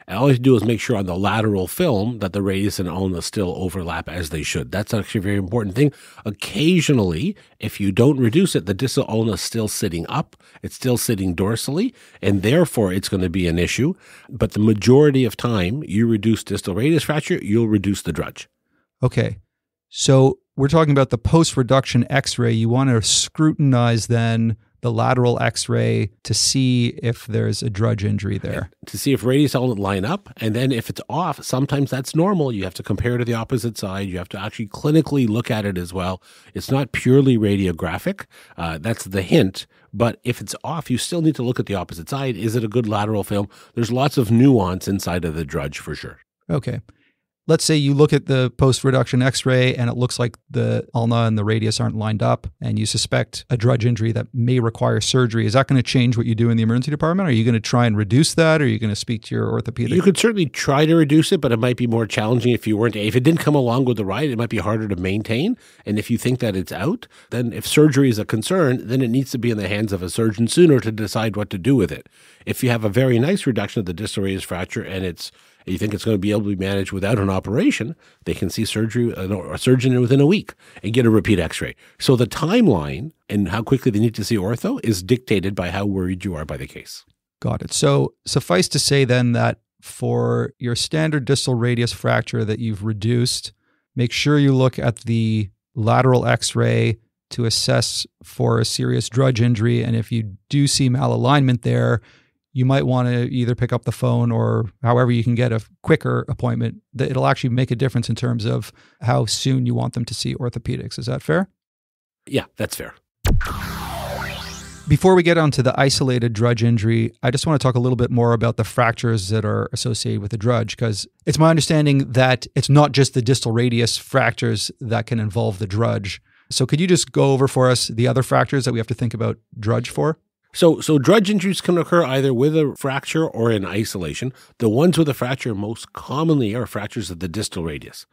And all you have to do is make sure on the lateral film that the radius and ulna still overlap as they should. That's actually a very important thing. Occasionally, if you don't reduce it, the distal ulna is still sitting up. It's still sitting dorsally, and therefore it's going to be an issue. But the majority of time, you reduce distal radius fracture, you'll reduce the DRUJ. Okay. So we're talking about the post-reduction x-ray. You want to scrutinize then the lateral x-ray to see if there's a DRUJ injury there. To see if radius ulna line up. And then if it's off, sometimes that's normal. You have to compare to the opposite side. You have to actually clinically look at it as well. It's not purely radiographic. That's the hint. But if it's off, you still need to look at the opposite side. Is it a good lateral film? There's lots of nuance inside of the DRUJ for sure. Okay. Let's say you look at the post-reduction x-ray and it looks like the ulna and the radius aren't lined up and you suspect a DRUJ injury that may require surgery. Is that going to change what you do in the emergency department? Are you going to try and reduce that? Or are you going to speak to your orthopedic? You could certainly try to reduce it, but it might be more challenging if it didn't come along with the ride, it might be harder to maintain. And if you think that it's out, then if surgery is a concern, then it needs to be in the hands of a surgeon sooner to decide what to do with it. If you have a very nice reduction of the distal radius fracture and you think it's going to be able to be managed without an operation, they can see a surgeon within a week and get a repeat x-ray. So the timeline and how quickly they need to see ortho is dictated by how worried you are by the case. Got it. So suffice to say then that for your standard distal radius fracture that you've reduced, make sure you look at the lateral x-ray to assess for a serious DRUJ injury. And if you do see malalignment there, you might want to either pick up the phone or however you can get a quicker appointment. That it'll actually make a difference in terms of how soon you want them to see orthopedics. Is that fair? Yeah, that's fair. Before we get onto the isolated DRUJ injury, I just want to talk a little bit more about the fractures that are associated with the DRUJ, because it's my understanding that it's not just the distal radius fractures that can involve the DRUJ. So could you just go over for us the other fractures that we have to think about DRUJ for? So DRUJ injuries can occur either with a fracture or in isolation. The ones with a fracture most commonly are fractures of the distal radius.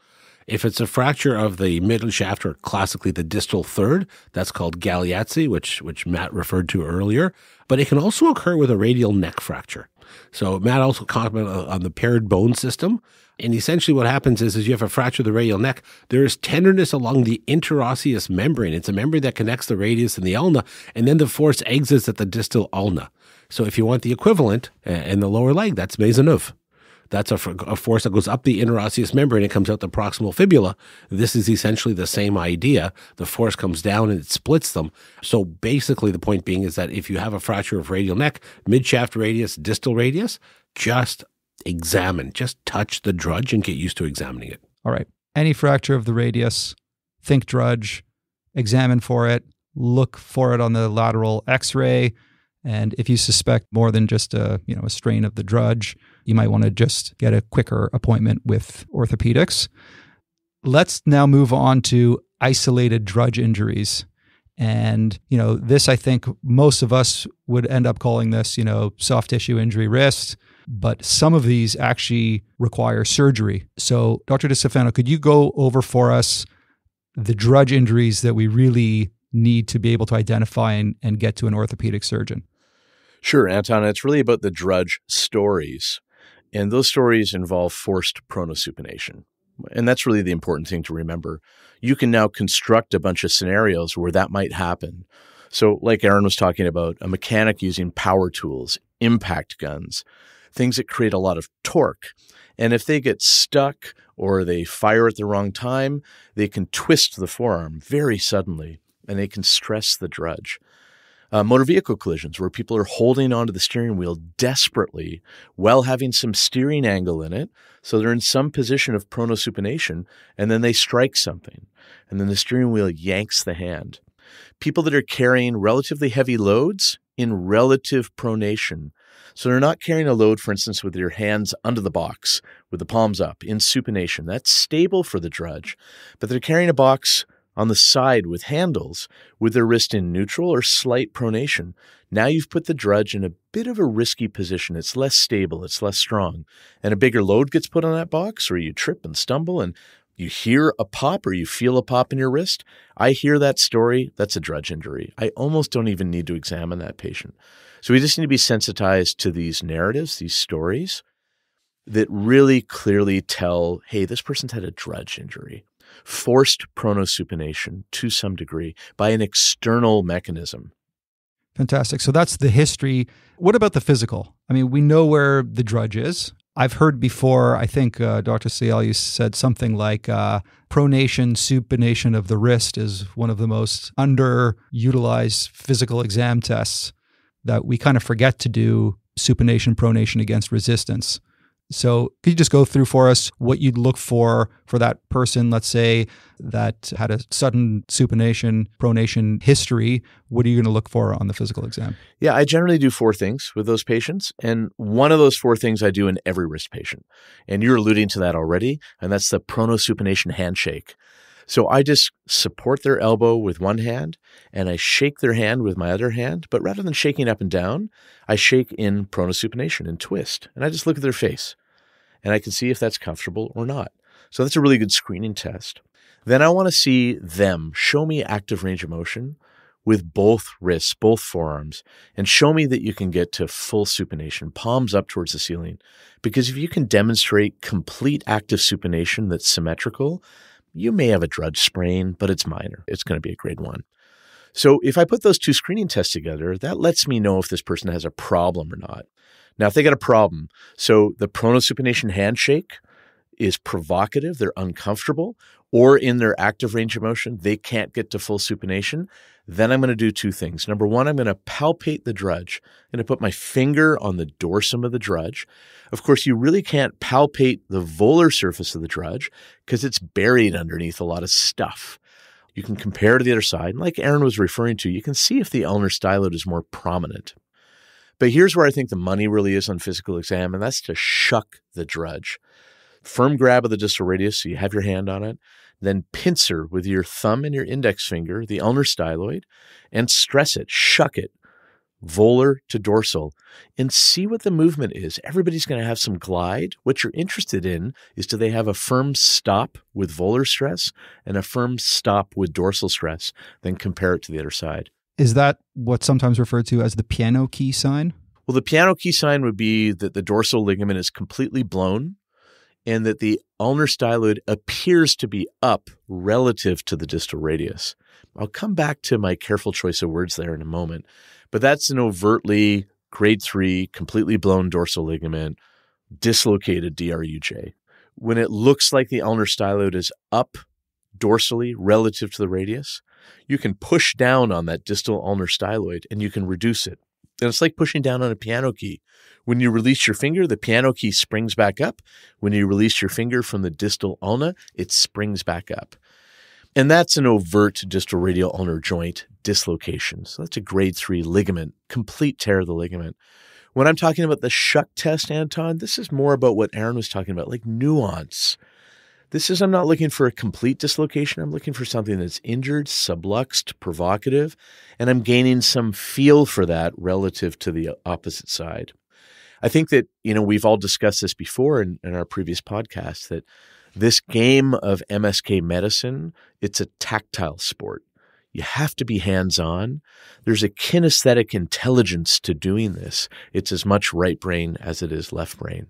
If it's a fracture of the middle shaft, or classically the distal third, that's called Galeazzi, which Matt referred to earlier. But it can also occur with a radial neck fracture. So Matt also commented on the paired bone system. And essentially what happens is you have a fracture of the radial neck. There is tenderness along the interosseous membrane. It's a membrane that connects the radius and the ulna, and then the force exits at the distal ulna. So if you want the equivalent in the lower leg, that's Mismanaged. That's a force that goes up the interosseous membrane and comes out the proximal fibula. This is essentially the same idea. The force comes down and it splits them. So basically the point being is that if you have a fracture of radial neck, mid-shaft radius, distal radius, just examine, just touch the DRUJ and get used to examining it. All right. Any fracture of the radius, think DRUJ, examine for it, look for it on the lateral x-ray. And if you suspect more than just a strain of the DRUJ, you might want to just get a quicker appointment with orthopedics. Let's now move on to isolated DRUJ injuries. And, this, I think most of us would end up calling this, soft tissue injury wrist, but some of these actually require surgery. So Dr. DiStefano, could you go over for us the DRUJ injuries that we really need to be able to identify and get to an orthopedic surgeon? Sure, Anton. It's really about the DRUJ stories. And those stories involve forced pronosupination. And that's really the important thing to remember. You can now construct a bunch of scenarios where that might happen. So like Aaron was talking about, a mechanic using power tools, impact guns, things that create a lot of torque. And if they get stuck or they fire at the wrong time, they can twist the forearm very suddenly and they can stress the DRUJ. Motor vehicle collisions where people are holding onto the steering wheel desperately while having some steering angle in it. So they're in some position of pronosupination and then they strike something and then the steering wheel yanks the hand. People that are carrying relatively heavy loads in relative pronation. So they're not carrying a load, for instance, with their hands under the box, with the palms up in supination. That's stable for the DRUJ. But they're carrying a box on the side with handles with their wrist in neutral or slight pronation. Now you've put the DRUJ in a bit of a risky position. It's less stable. It's less strong. And a bigger load gets put on that box, or you trip and stumble and you hear a pop or you feel a pop in your wrist. I hear that story. That's a DRUJ injury. I almost don't even need to examine that patient. So we just need to be sensitized to these narratives, these stories that really clearly tell, hey, this person's had a DRUJ injury. Forced pronosupination to some degree by an external mechanism. Fantastic. So that's the history. What about the physical? I mean, we know where the DRUJ is. I've heard before, I think Dr. Sayal, you said something like pronation, supination of the wrist is one of the most underutilized physical exam tests that we kind of forget to do supination, pronation against resistance. So could you just go through for us what you'd look for that person, let's say, that had a sudden supination, pronation history? What are you going to look for on the physical exam? Yeah, I generally do 4 things with those patients. And one of those 4 things I do in every wrist patient. And you're alluding to that already. And that's the pronosupination handshake. So I just support their elbow with one hand and I shake their hand with my other hand. But rather than shaking up and down, I shake in pronosupination and twist. And I just look at their face and I can see if that's comfortable or not. So that's a really good screening test. Then I want to see them show me active range of motion with both wrists, both forearms, and show me that you can get to full supination, palms up towards the ceiling. Because if you can demonstrate complete active supination that's symmetrical, you may have a DRUJ sprain, but it's minor. It's going to be a grade 1. So if I put those 2 screening tests together, that lets me know if this person has a problem or not. Now, if they got a problem, so the pronosupination handshake is provocative, they're uncomfortable, or in their active range of motion, they can't get to full supination, then I'm going to do two things. Number one, I'm going to palpate the DRUJ. I'm going to put my finger on the dorsum of the DRUJ. Of course, you really can't palpate the volar surface of the DRUJ because it's buried underneath a lot of stuff. You can compare to the other side, and like Arun was referring to, you can see if the ulnar styloid is more prominent. But here's where I think the money really is on physical exam, and that's to shuck the DRUJ. Firm grab of the distal radius so you have your hand on it, then pincer with your thumb and your index finger, the ulnar styloid, and stress it, shuck it, volar to dorsal, and see what the movement is. Everybody's going to have some glide. What you're interested in is, do they have a firm stop with volar stress and a firm stop with dorsal stress? Then compare it to the other side. Is that what's sometimes referred to as the piano key sign? Well, the piano key sign would be that the dorsal ligament is completely blown and that the ulnar styloid appears to be up relative to the distal radius. I'll come back to my careful choice of words there in a moment, but that's an overtly grade 3, completely blown dorsal ligament, dislocated DRUJ. When it looks like the ulnar styloid is up dorsally relative to the radius, you can push down on that distal ulnar styloid and you can reduce it. And it's like pushing down on a piano key. When you release your finger, the piano key springs back up. When you release your finger from the distal ulna, it springs back up. And that's an overt distal radial ulnar joint dislocation. So that's a grade 3 ligament, complete tear of the ligament. When I'm talking about the shuck test, Anton, this is more about what Arun was talking about, like nuance. I'm not looking for a complete dislocation. I'm looking for something that's injured, subluxed, provocative, and I'm gaining some feel for that relative to the opposite side. I think that, we've all discussed this before in our previous podcasts, that this game of MSK medicine, it's a tactile sport. You have to be hands-on. There's a kinesthetic intelligence to doing this. It's as much right brain as it is left brain.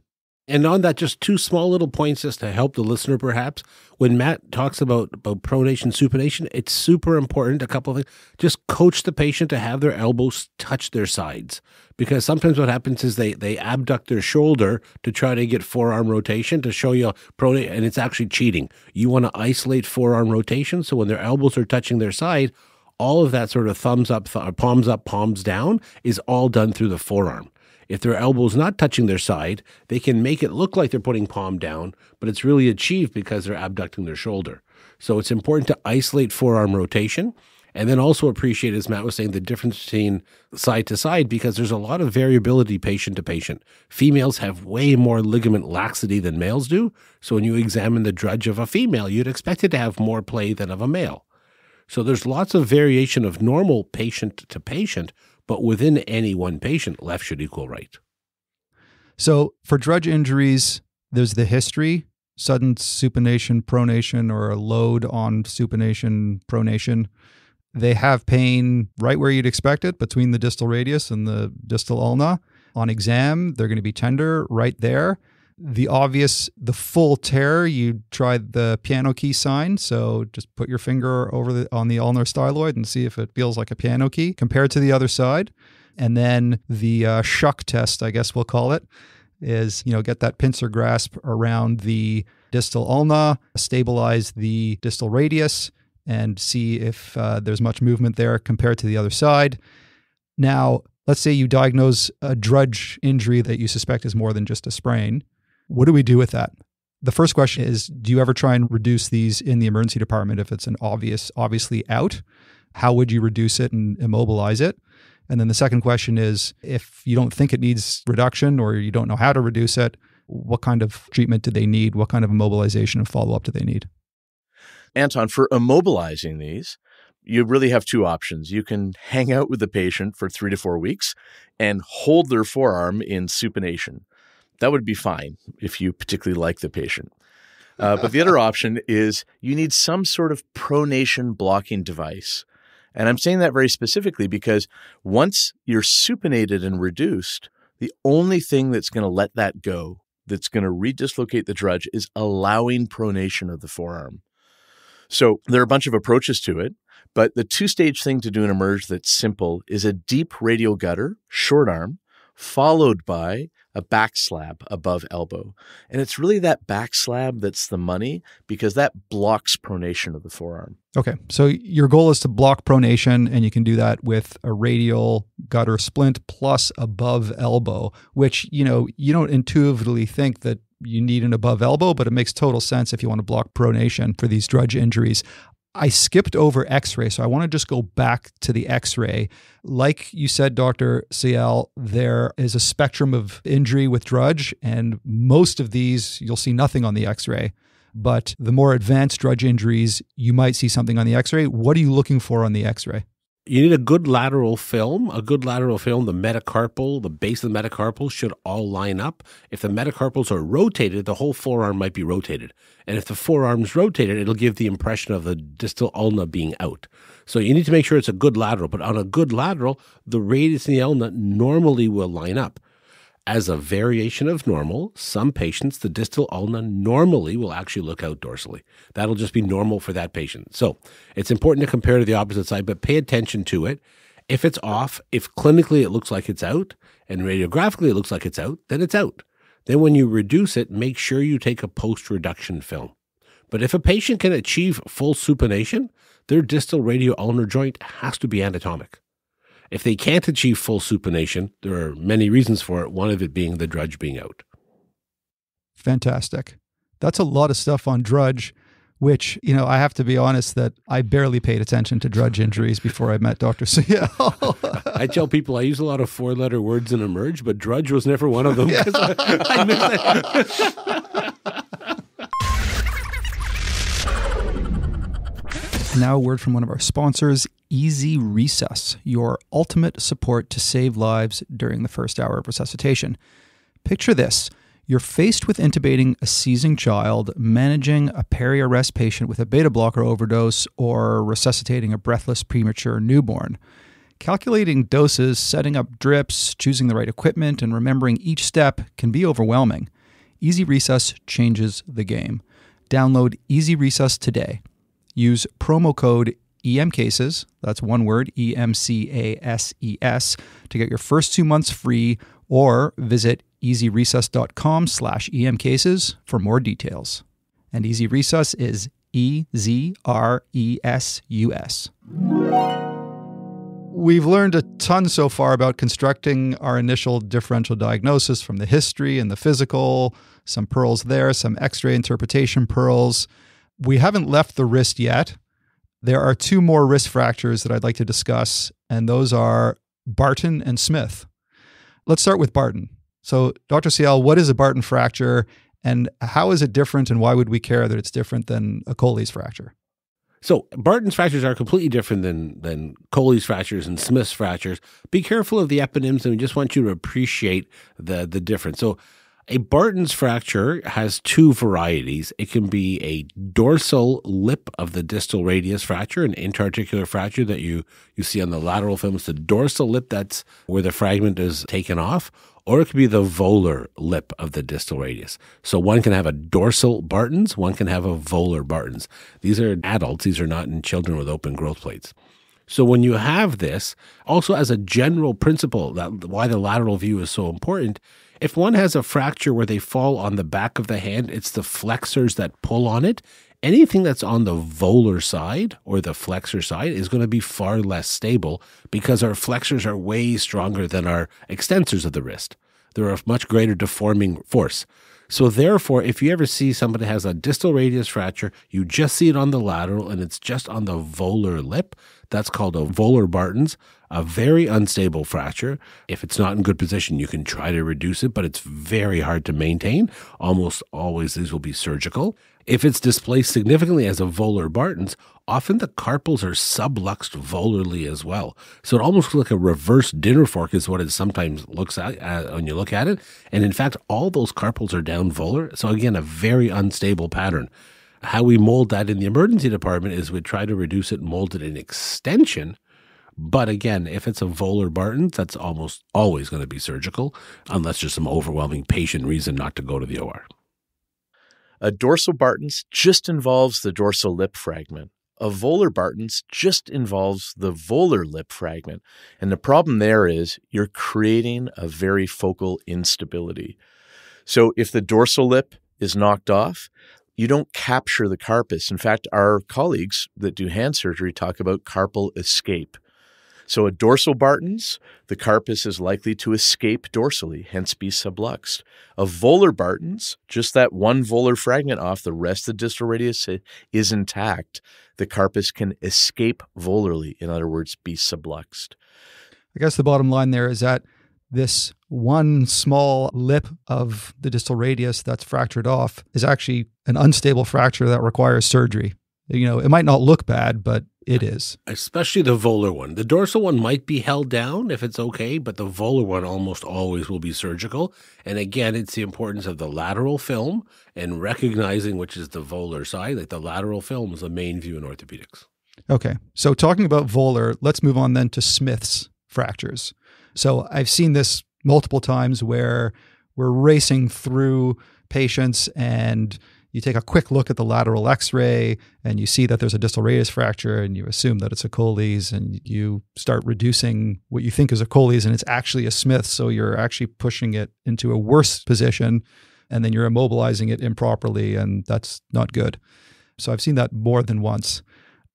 And on that, just two small little points just to help the listener perhaps. When Matt talks about pronation, supination, it's super important, a couple of things. Just coach the patient to have their elbows touch their sides. Because sometimes what happens is they abduct their shoulder to try to get forearm rotation to show you pronate, and it's actually cheating. You want to isolate forearm rotation, so when their elbows are touching their side, all of that sort of thumbs up, palms up, palms down is all done through the forearm. If their elbow's not touching their side, they can make it look like they're putting palm down, but it's really achieved because they're abducting their shoulder. So it's important to isolate forearm rotation and then also appreciate, as Matt was saying, the difference between side to side because there's a lot of variability patient to patient. Females have way more ligament laxity than males do. So when you examine the DRUJ of a female, you'd expect it to have more play than of a male. So there's lots of variation of normal patient to patient, but within any one patient, left should equal right. So for DRUJ injuries, there's the history, sudden supination, pronation, or a load on supination, pronation. They have pain right where you'd expect it, between the distal radius and the distal ulna. On exam, they're going to be tender right there. The full tear, you tried the piano key sign. So just put your finger on the ulnar styloid and see if it feels like a piano key compared to the other side. And then the shuck test, I guess we'll call it, is, get that pincer grasp around the distal ulna, stabilize the distal radius, and see if there's much movement there compared to the other side. Now, let's say you diagnose a DRUJ injury that you suspect is more than just a sprain. What do we do with that? The first question is, do you ever try and reduce these in the emergency department if it's an obviously out? How would you reduce it and immobilize it? And then the second question is, if you don't think it needs reduction or you don't know how to reduce it, what kind of treatment do they need? What kind of immobilization and follow-up do they need? Anton, for immobilizing these, you really have two options. You can hang out with the patient for 3 to 4 weeks and hold their forearm in supination. That would be fine if you particularly like the patient. But the other option is you need some sort of pronation blocking device. And I'm saying that very specifically because once you're supinated and reduced, the only thing that's going to let that go, that's going to redislocate the DRUJ, is allowing pronation of the forearm. So there are a bunch of approaches to it, but the 2-stage thing to do in emerge that's simple is a deep radial gutter, short arm, followed by a back slab above elbow. And it's really that back slab that's the money because that blocks pronation of the forearm. Okay, so your goal is to block pronation, and you can do that with a radial gutter splint plus above elbow, which, you don't intuitively think that you need an above elbow, but it makes total sense if you want to block pronation for these DRUJ injuries. I skipped over x-ray, so I want to just go back to the x-ray. Like you said, Dr. Sayal, there is a spectrum of injury with DRUJ, and most of these, you'll see nothing on the x-ray. But the more advanced DRUJ injuries, you might see something on the x-ray. What are you looking for on the x-ray? You need a good lateral film. The metacarpal, the base of the metacarpal should all line up. If the metacarpals are rotated, the whole forearm might be rotated. And if the forearm's rotated, it'll give the impression of the distal ulna being out. So you need to make sure it's a good lateral. But on a good lateral, the radius in the ulna normally will line up. As a variation of normal, some patients, the distal ulna normally will actually look out dorsally. That'll just be normal for that patient. So it's important to compare to the opposite side, but pay attention to it. If it's off, if clinically it looks like it's out and radiographically it looks like it's out, then it's out. Then when you reduce it, make sure you take a post-reduction film. But if a patient can achieve full supination, their distal radio-ulnar joint has to be anatomic. If they can't achieve full supination, there are many reasons for it, one of it being the DRUJ being out. Fantastic. That's a lot of stuff on DRUJ, which, I have to be honest that I barely paid attention to DRUJ injuries before I met Dr. Sayal. I tell people I use a lot of four-letter words in Emerge, but DRUJ was never one of them. Yeah. I missed And now a word from one of our sponsors, Easy Resus, your ultimate support to save lives during the first hour of resuscitation. Picture this. You're faced with intubating a seizing child, managing a peri-arrest patient with a beta blocker overdose, or resuscitating a breathless premature newborn. Calculating doses, setting up drips, choosing the right equipment, and remembering each step can be overwhelming. Easy Resus changes the game. Download Easy Resus today. Use promo code EMCases, that's one word, EMCASES, to get your first 2 months free, or visit easyresus.com/EMCases for more details. And Easy Resus is EZRESUS. We've learned a ton so far about constructing our initial differential diagnosis from the history and the physical, some pearls there, some x-ray interpretation pearls. We haven't left the wrist yet. There are 2 more wrist fractures that I'd like to discuss, and those are Barton and Smith. Let's start with Barton. So, Dr. Sayal, what is a Barton fracture, and how is it different, and why would we care that it's different than a Colles fracture? So Barton's fractures are completely different than Colles fractures and Smith's fractures. Be careful of the eponyms, and we just want you to appreciate the difference. So a Barton's fracture has 2 varieties. It can be a dorsal lip of the distal radius fracture, an interarticular fracture that you see on the lateral film. It's the dorsal lip, that's where the fragment is taken off, or it could be the volar lip of the distal radius. So one can have a dorsal Barton's, one can have a volar Barton's. These are adults. These are not in children with open growth plates. So when you have this, also as a general principle, that why the lateral view is so important, if one has a fracture where they fall on the back of the hand, it's the flexors that pull on it. Anything that's on the volar side or the flexor side is going to be far less stable because our flexors are way stronger than our extensors of the wrist. They're a much greater deforming force. So therefore, if you ever see somebody has a distal radius fracture, you just see it on the lateral and it's just on the volar lip. That's called a volar Barton's, a very unstable fracture. If it's not in good position, you can try to reduce it, but it's very hard to maintain. Almost always these will be surgical. If it's displaced significantly as a volar Barton's, often the carpals are subluxed volarly as well. So it almost looks like a reverse dinner fork is what it sometimes looks at when you look at it. And in fact, all those carpals are down volar. So again, a very unstable pattern. How we mold that in the emergency department is we try to reduce it and mold it in extension. But again, if it's a volar Barton's, that's almost always going to be surgical, unless there's some overwhelming patient reason not to go to the OR. A dorsal Barton's just involves the dorsal lip fragment. A volar Barton's just involves the volar lip fragment. And the problem there is you're creating a very focal instability. So if the dorsal lip is knocked off, you don't capture the carpus. In fact, our colleagues that do hand surgery talk about carpal escape. So a dorsal Barton's, the carpus is likely to escape dorsally, hence be subluxed. A volar Barton's, just that one volar fragment off, the rest of the distal radius is intact. The carpus can escape volarly, in other words, be subluxed. I guess the bottom line there is that this one small lip of the distal radius that's fractured off is actually an unstable fracture that requires surgery. You know, it might not look bad, but it is. Especially the volar one. The dorsal one might be held down if it's okay, but the volar one almost always will be surgical. And again, it's the importance of the lateral film and recognizing which is the volar side. Like the lateral film is the main view in orthopedics. Okay. So talking about volar, let's move on then to Smith's fractures. So I've seen this multiple times where we're racing through patients and you take a quick look at the lateral x-ray and you see that there's a distal radius fracture and you assume that it's a Colles and you start reducing what you think is a Colles and it's actually a Smith. So you're actually pushing it into a worse position and then you're immobilizing it improperly and that's not good. So I've seen that more than once.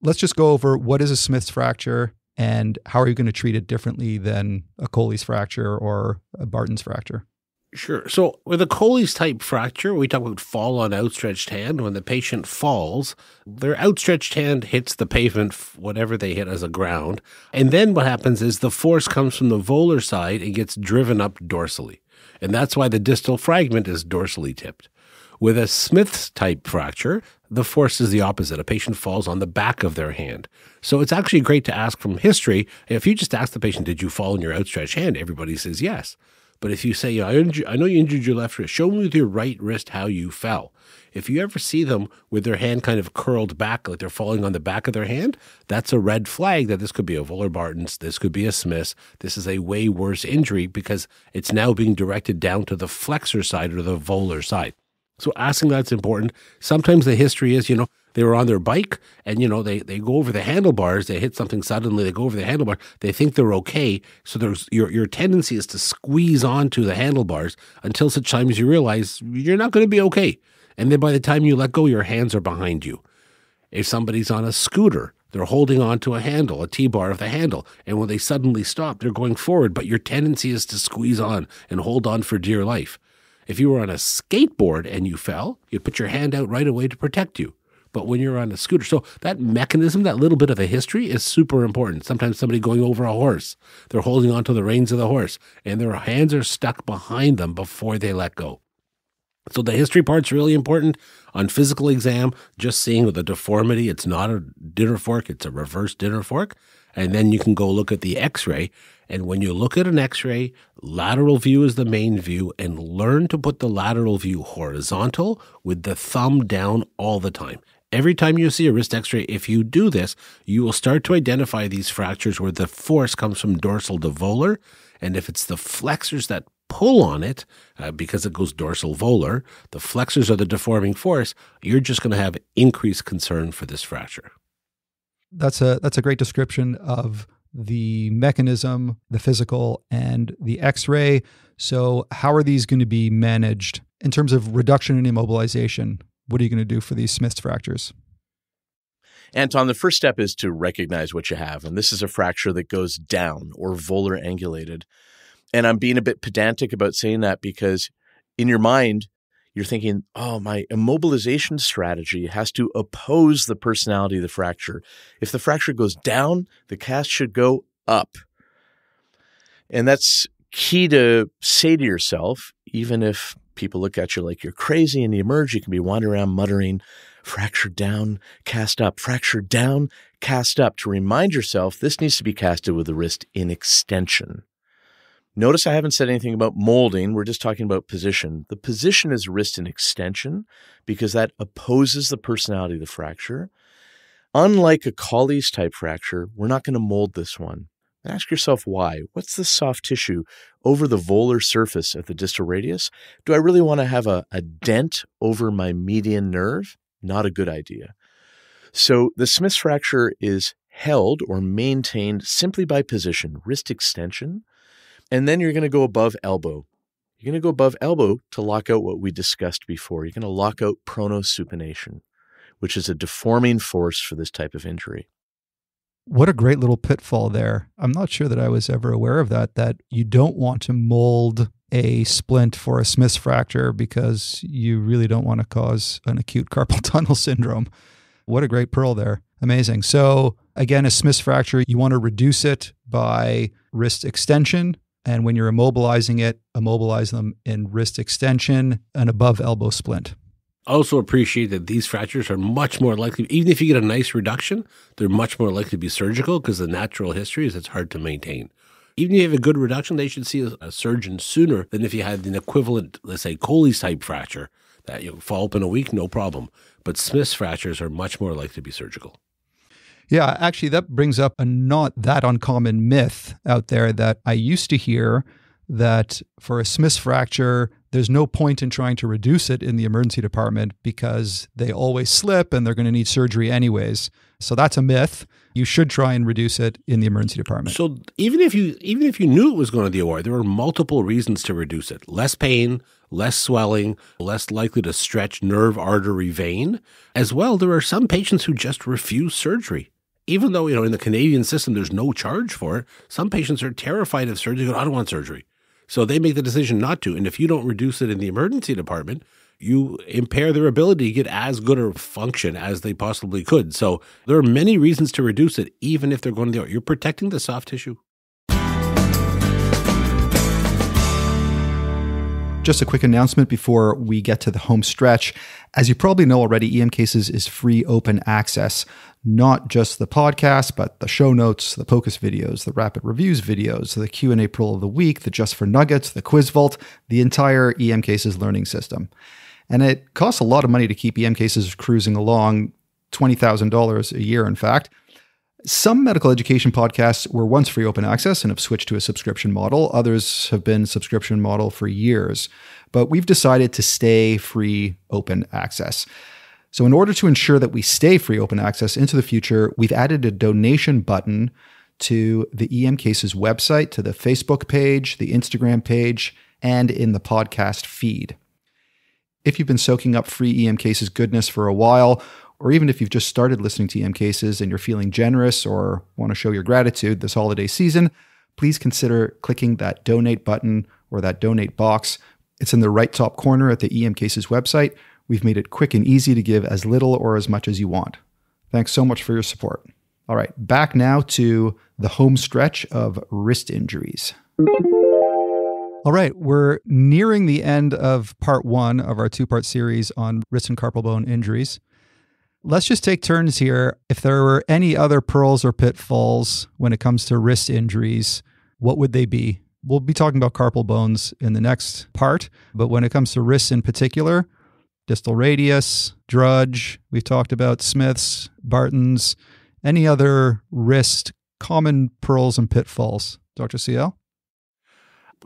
Let's just go over what is a Smith's fracture and how are you going to treat it differently than a Colles fracture or a Barton's fracture? Sure. So with a Colles type fracture, we talk about fall on outstretched hand. When the patient falls, their outstretched hand hits the pavement, whatever they hit as a ground. And then what happens is the force comes from the volar side and gets driven up dorsally. And that's why the distal fragment is dorsally tipped. With a Smith's type fracture, the force is the opposite. A patient falls on the back of their hand. So it's actually great to ask from history. If you just ask the patient, did you fall on your outstretched hand? Everybody says yes. But if you say, I know you injured your left wrist, show me with your right wrist how you fell. If you ever see them with their hand kind of curled back, like they're falling on the back of their hand, that's a red flag that this could be a volar Barton's, this could be a Smith's. This is a way worse injury because it's now being directed down to the flexor side or the volar side. So asking that's important. Sometimes the history is, they were on their bike and, they go over the handlebars, they hit something suddenly, they go over the handlebars, they think they're okay. So there's your tendency is to squeeze onto the handlebars until such time as you realize you're not going to be okay. And then by the time you let go, your hands are behind you. If somebody's on a scooter, they're holding onto a handle, a T-bar of the handle. And when they suddenly stop, they're going forward, but your tendency is to squeeze on and hold on for dear life. If you were on a skateboard and you fell, you'd put your hand out right away to protect you. But when you're on a scooter, so that mechanism, that little bit of a history is super important. Sometimes somebody going over a horse, they're holding onto the reins of the horse and their hands are stuck behind them before they let go. So the history part's really important. On physical exam, just seeing the deformity, it's not a dinner fork, it's a reverse dinner fork. And then you can go look at the x-ray. And when you look at an x-ray, lateral view is the main view and learn to put the lateral view horizontal with the thumb down all the time. Every time you see a wrist x-ray, if you do this, you will start to identify these fractures where the force comes from dorsal to volar. And if it's the flexors that pull on it, because it goes dorsal volar, the flexors are the deforming force, you're just going to have increased concern for this fracture. That's a great description of the mechanism, the physical, and the x-ray. So how are these going to be managed in terms of reduction in immobilization? What are you going to do for these Smith's fractures? Anton, the first step is to recognize what you have. And this is a fracture that goes down or volar angulated. And I'm being a bit pedantic about saying that because in your mind, you're thinking, oh, my immobilization strategy has to oppose the personality of the fracture. If the fracture goes down, the cast should go up. And that's key to say to yourself, even if people look at you like you're crazy in the emerge, you can be wandering around muttering, fracture down, cast up, fracture down, cast up, to remind yourself this needs to be casted with the wrist in extension. Notice I haven't said anything about molding. We're just talking about position. The position is wrist in extension because that opposes the personality of the fracture. Unlike a Colles type fracture, we're not going to mold this one. Ask yourself why. What's the soft tissue over the volar surface of the distal radius? Do I really want to have a dent over my median nerve? Not a good idea. So the Smith's fracture is held or maintained simply by position, wrist extension, and then you're going to go above elbow. You're going to go above elbow to lock out what we discussed before. You're going to lock out pronosupination, which is a deforming force for this type of injury. What a great little pitfall there. I'm not sure that I was ever aware of that you don't want to mold a splint for a Smith's fracture because you really don't want to cause an acute carpal tunnel syndrome. What a great pearl there. Amazing. So again, a Smith's fracture, you want to reduce it by wrist extension. And when you're immobilizing it, immobilize them in wrist extension and above elbow splint. Also appreciate that these fractures are much more likely, even if you get a nice reduction, they're much more likely to be surgical because the natural history is it's hard to maintain. Even if you have a good reduction, they should see a surgeon sooner than if you had an equivalent, let's say, Colles type fracture that you fall up in a week, no problem. But Smith's fractures are much more likely to be surgical. Yeah, actually, that brings up a not that uncommon myth out there that I used to hear that for a Smith's fracture, there's no point in trying to reduce it in the emergency department because they always slip and they're going to need surgery anyways. So that's a myth. You should try and reduce it in the emergency department. So even if you knew it was going to the OR, there are multiple reasons to reduce it. Less pain, less swelling, less likely to stretch nerve, artery, vein. As well, there are some patients who just refuse surgery. Even though, in the Canadian system, there's no charge for it, some patients are terrified of surgery. They go, I don't want surgery. So they make the decision not to. And if you don't reduce it in the emergency department, you impair their ability to get as good a function as they possibly could. So there are many reasons to reduce it, even if they're going to the OR. You're protecting the soft tissue. Just a quick announcement before we get to the home stretch. As you probably know already, EM Cases is free open access. Not just the podcast, but the show notes, the POCUS videos, the rapid reviews videos, the Q&A Pearl of the Week, the Just for Nuggets, the Quiz Vault, the entire EM Cases learning system. And it costs a lot of money to keep EM Cases cruising along, $20,000 a year, in fact. Some medical education podcasts were once free open access and have switched to a subscription model. Others have been subscription model for years. But we've decided to stay free open access. So in order to ensure that we stay free open access into the future, we've added a donation button to the EM Cases website, to the Facebook page, the Instagram page, and in the podcast feed. If you've been soaking up free EM Cases goodness for a while, or even if you've just started listening to EM Cases and you're feeling generous or want to show your gratitude this holiday season, please consider clicking that donate button or that donate box. It's in the right top corner at the EM Cases website. We've made it quick and easy to give as little or as much as you want. Thanks so much for your support. All right, back now to the home stretch of wrist injuries. All right, we're nearing the end of part one of our two-part series on wrist and carpal bone injuries. Let's just take turns here. If there were any other pearls or pitfalls when it comes to wrist injuries, what would they be? We'll be talking about carpal bones in the next part, but when it comes to wrists in particular, distal radius, DRUJ, we've talked about Smith's, Barton's, any other wrist common pearls and pitfalls. Dr. CL?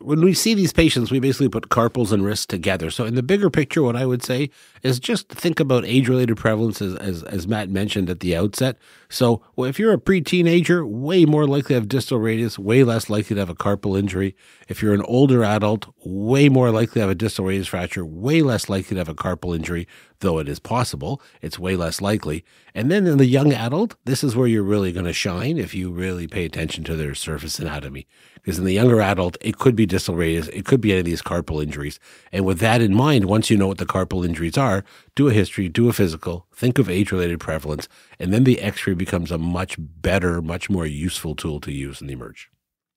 When we see these patients, we basically put carpals and wrists together. So in the bigger picture, what I would say is just think about age-related prevalence as Matt mentioned at the outset. So if you're a pre-teenager, way more likely to have distal radius, way less likely to have a carpal injury. If you're an older adult, way more likely to have a distal radius fracture, way less likely to have a carpal injury, though it is possible. It's way less likely. And then in the young adult, this is where you're really going to shine if you really pay attention to their surface anatomy. Because in the younger adult, it could be distal radius, it could be any of these carpal injuries. And with that in mind, once you know what the carpal injuries are, do a history, do a physical, think of age-related prevalence, and then the x-ray becomes a much better, much more useful tool to use in the emerge.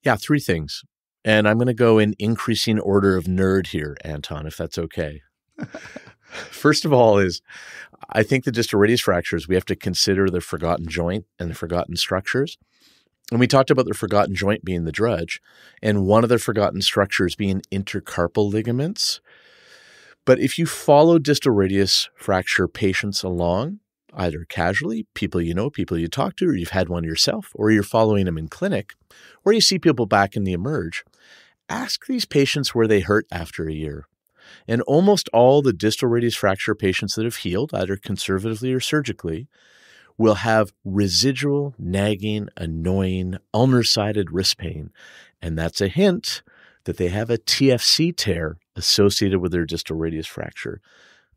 Yeah, three things. And I'm going to go in increasing order of nerd here, Anton, if that's okay. First of all is, I think the distal radius fractures, we have to consider the forgotten joint and the forgotten structures. And we talked about the forgotten joint being the DRUJ, and one of the forgotten structures being intercarpal ligaments. But if you follow distal radius fracture patients along, either casually, people you know, people you talk to, or you've had one yourself, or you're following them in clinic, or you see people back in the emerge, ask these patients where they hurt after a year. And almost all the distal radius fracture patients that have healed, either conservatively or surgically, will have residual, nagging, annoying, ulnar-sided wrist pain. And that's a hint that they have a TFC tear associated with their distal radius fracture.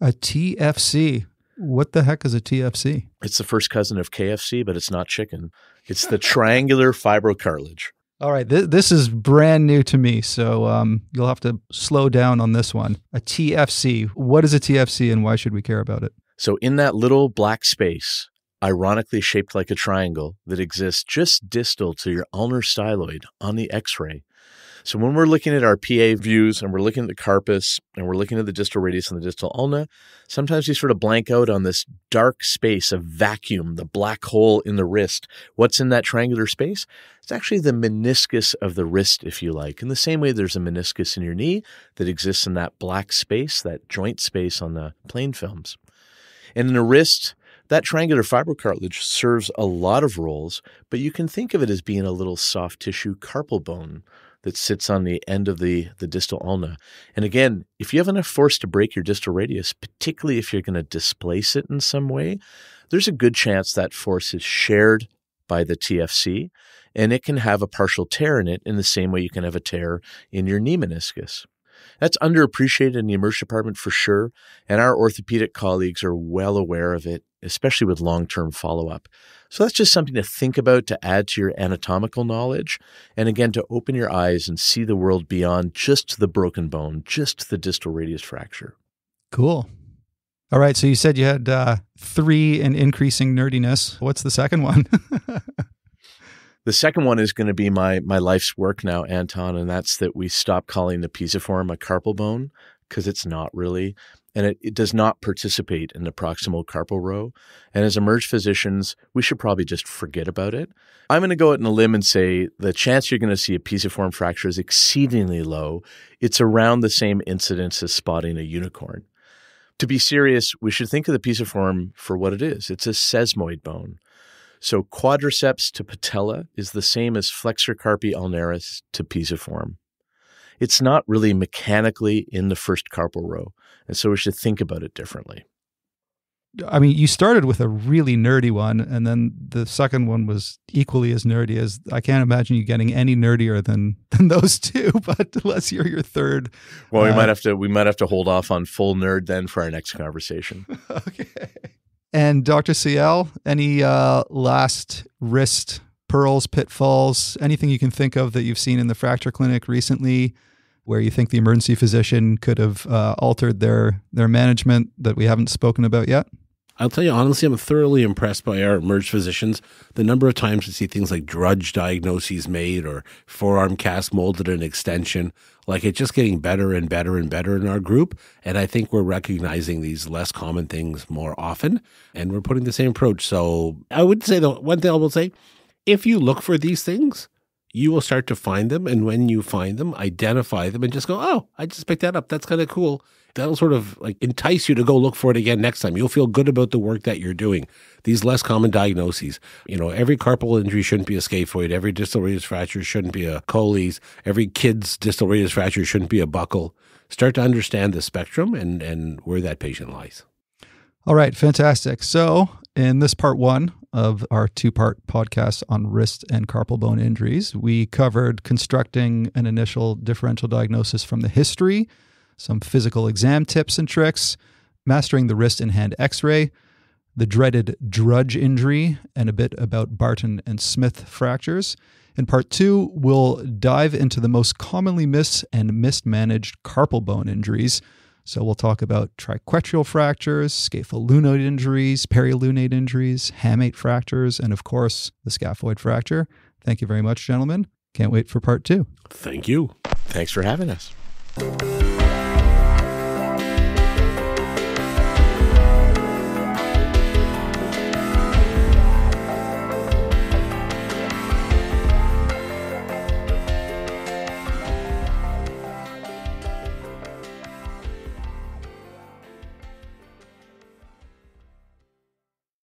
A TFC. What the heck is a TFC? It's the first cousin of KFC, but it's not chicken. It's the triangular fibrocartilage. All right, this is brand new to me, so you'll have to slow down on this one. A TFC. What is a TFC and why should we care about it? So in that little black space, ironically shaped like a triangle that exists just distal to your ulnar styloid on the X-ray. So when we're looking at our PA views and we're looking at the carpus and we're looking at the distal radius and the distal ulna, sometimes we sort of blank out on this dark space of vacuum, the black hole in the wrist. What's in that triangular space? It's actually the meniscus of the wrist, if you like. In the same way there's a meniscus in your knee that exists in that black space, that joint space on the plain films. And in the wrist, that triangular fibrocartilage serves a lot of roles, but you can think of it as being a little soft tissue carpal bone that sits on the end of the distal ulna. And again, if you have enough force to break your distal radius, particularly if you're going to displace it in some way, there's a good chance that force is shared by the TFC, and it can have a partial tear in it in the same way you can have a tear in your knee meniscus. That's underappreciated in the emergency department for sure, and our orthopedic colleagues are well aware of it, especially with long-term follow-up. So that's just something to think about, to add to your anatomical knowledge, and again, to open your eyes and see the world beyond just the broken bone, just the distal radius fracture. Cool. All right, so you said you had 3 in increasing nerdiness. What's the second one? The second one is going to be my life's work now, Anton, and that's that we stop calling the pisiform a carpal bone, because it's not really. And it does not participate in the proximal carpal row. And as emerge physicians, we should probably just forget about it. I'm going to go out on a limb and say the chance you're going to see a pisiform fracture is exceedingly low. It's around the same incidence as spotting a unicorn. To be serious, we should think of the pisiform for what it is. It's a sesamoid bone. So quadriceps to patella is the same as flexor carpi ulnaris to pisiform. It's not really mechanically in the first carpal row, and so we should think about it differently. I mean, you started with a really nerdy one, and then the second one was equally as nerdy as, I can't imagine you getting any nerdier than those two, but unless you're your third. Well, we might have to hold off on full nerd then for our next conversation. Okay. And Dr. Sayal, any last wrist pearls, pitfalls, anything you can think of that you've seen in the fracture clinic recently where you think the emergency physician could have altered their management that we haven't spoken about yet? I'll tell you, honestly, I'm thoroughly impressed by our emerge physicians. The number of times we see things like DRUJ diagnoses made or forearm cast molded an extension, like it's just getting better and better and better in our group. And I think we're recognizing these less common things more often, and we're putting the same approach. So I would say the one thing I will say, if you look for these things, you will start to find them. And when you find them, identify them and just go, oh, I just picked that up. That's kind of cool. That'll sort of like entice you to go look for it again next time. You'll feel good about the work that you're doing. These less common diagnoses. You know, every carpal injury shouldn't be a scaphoid. Every distal radius fracture shouldn't be a Colles. Every kid's distal radius fracture shouldn't be a buckle. Start to understand the spectrum and where that patient lies. All right, fantastic. So in this part 1 of our 2-part podcast on wrist and carpal bone injuries, we covered constructing an initial differential diagnosis from the history, some physical exam tips and tricks, mastering the wrist and hand x-ray, the dreaded DRUJ injury, and a bit about Barton and Smith fractures. In part 2, we'll dive into the most commonly missed and mismanaged carpal bone injuries. So we'll talk about triquetral fractures, scapholunate injuries, perilunate injuries, hamate fractures, and of course, the scaphoid fracture. Thank you very much, gentlemen. Can't wait for part 2. Thank you. Thanks for having us.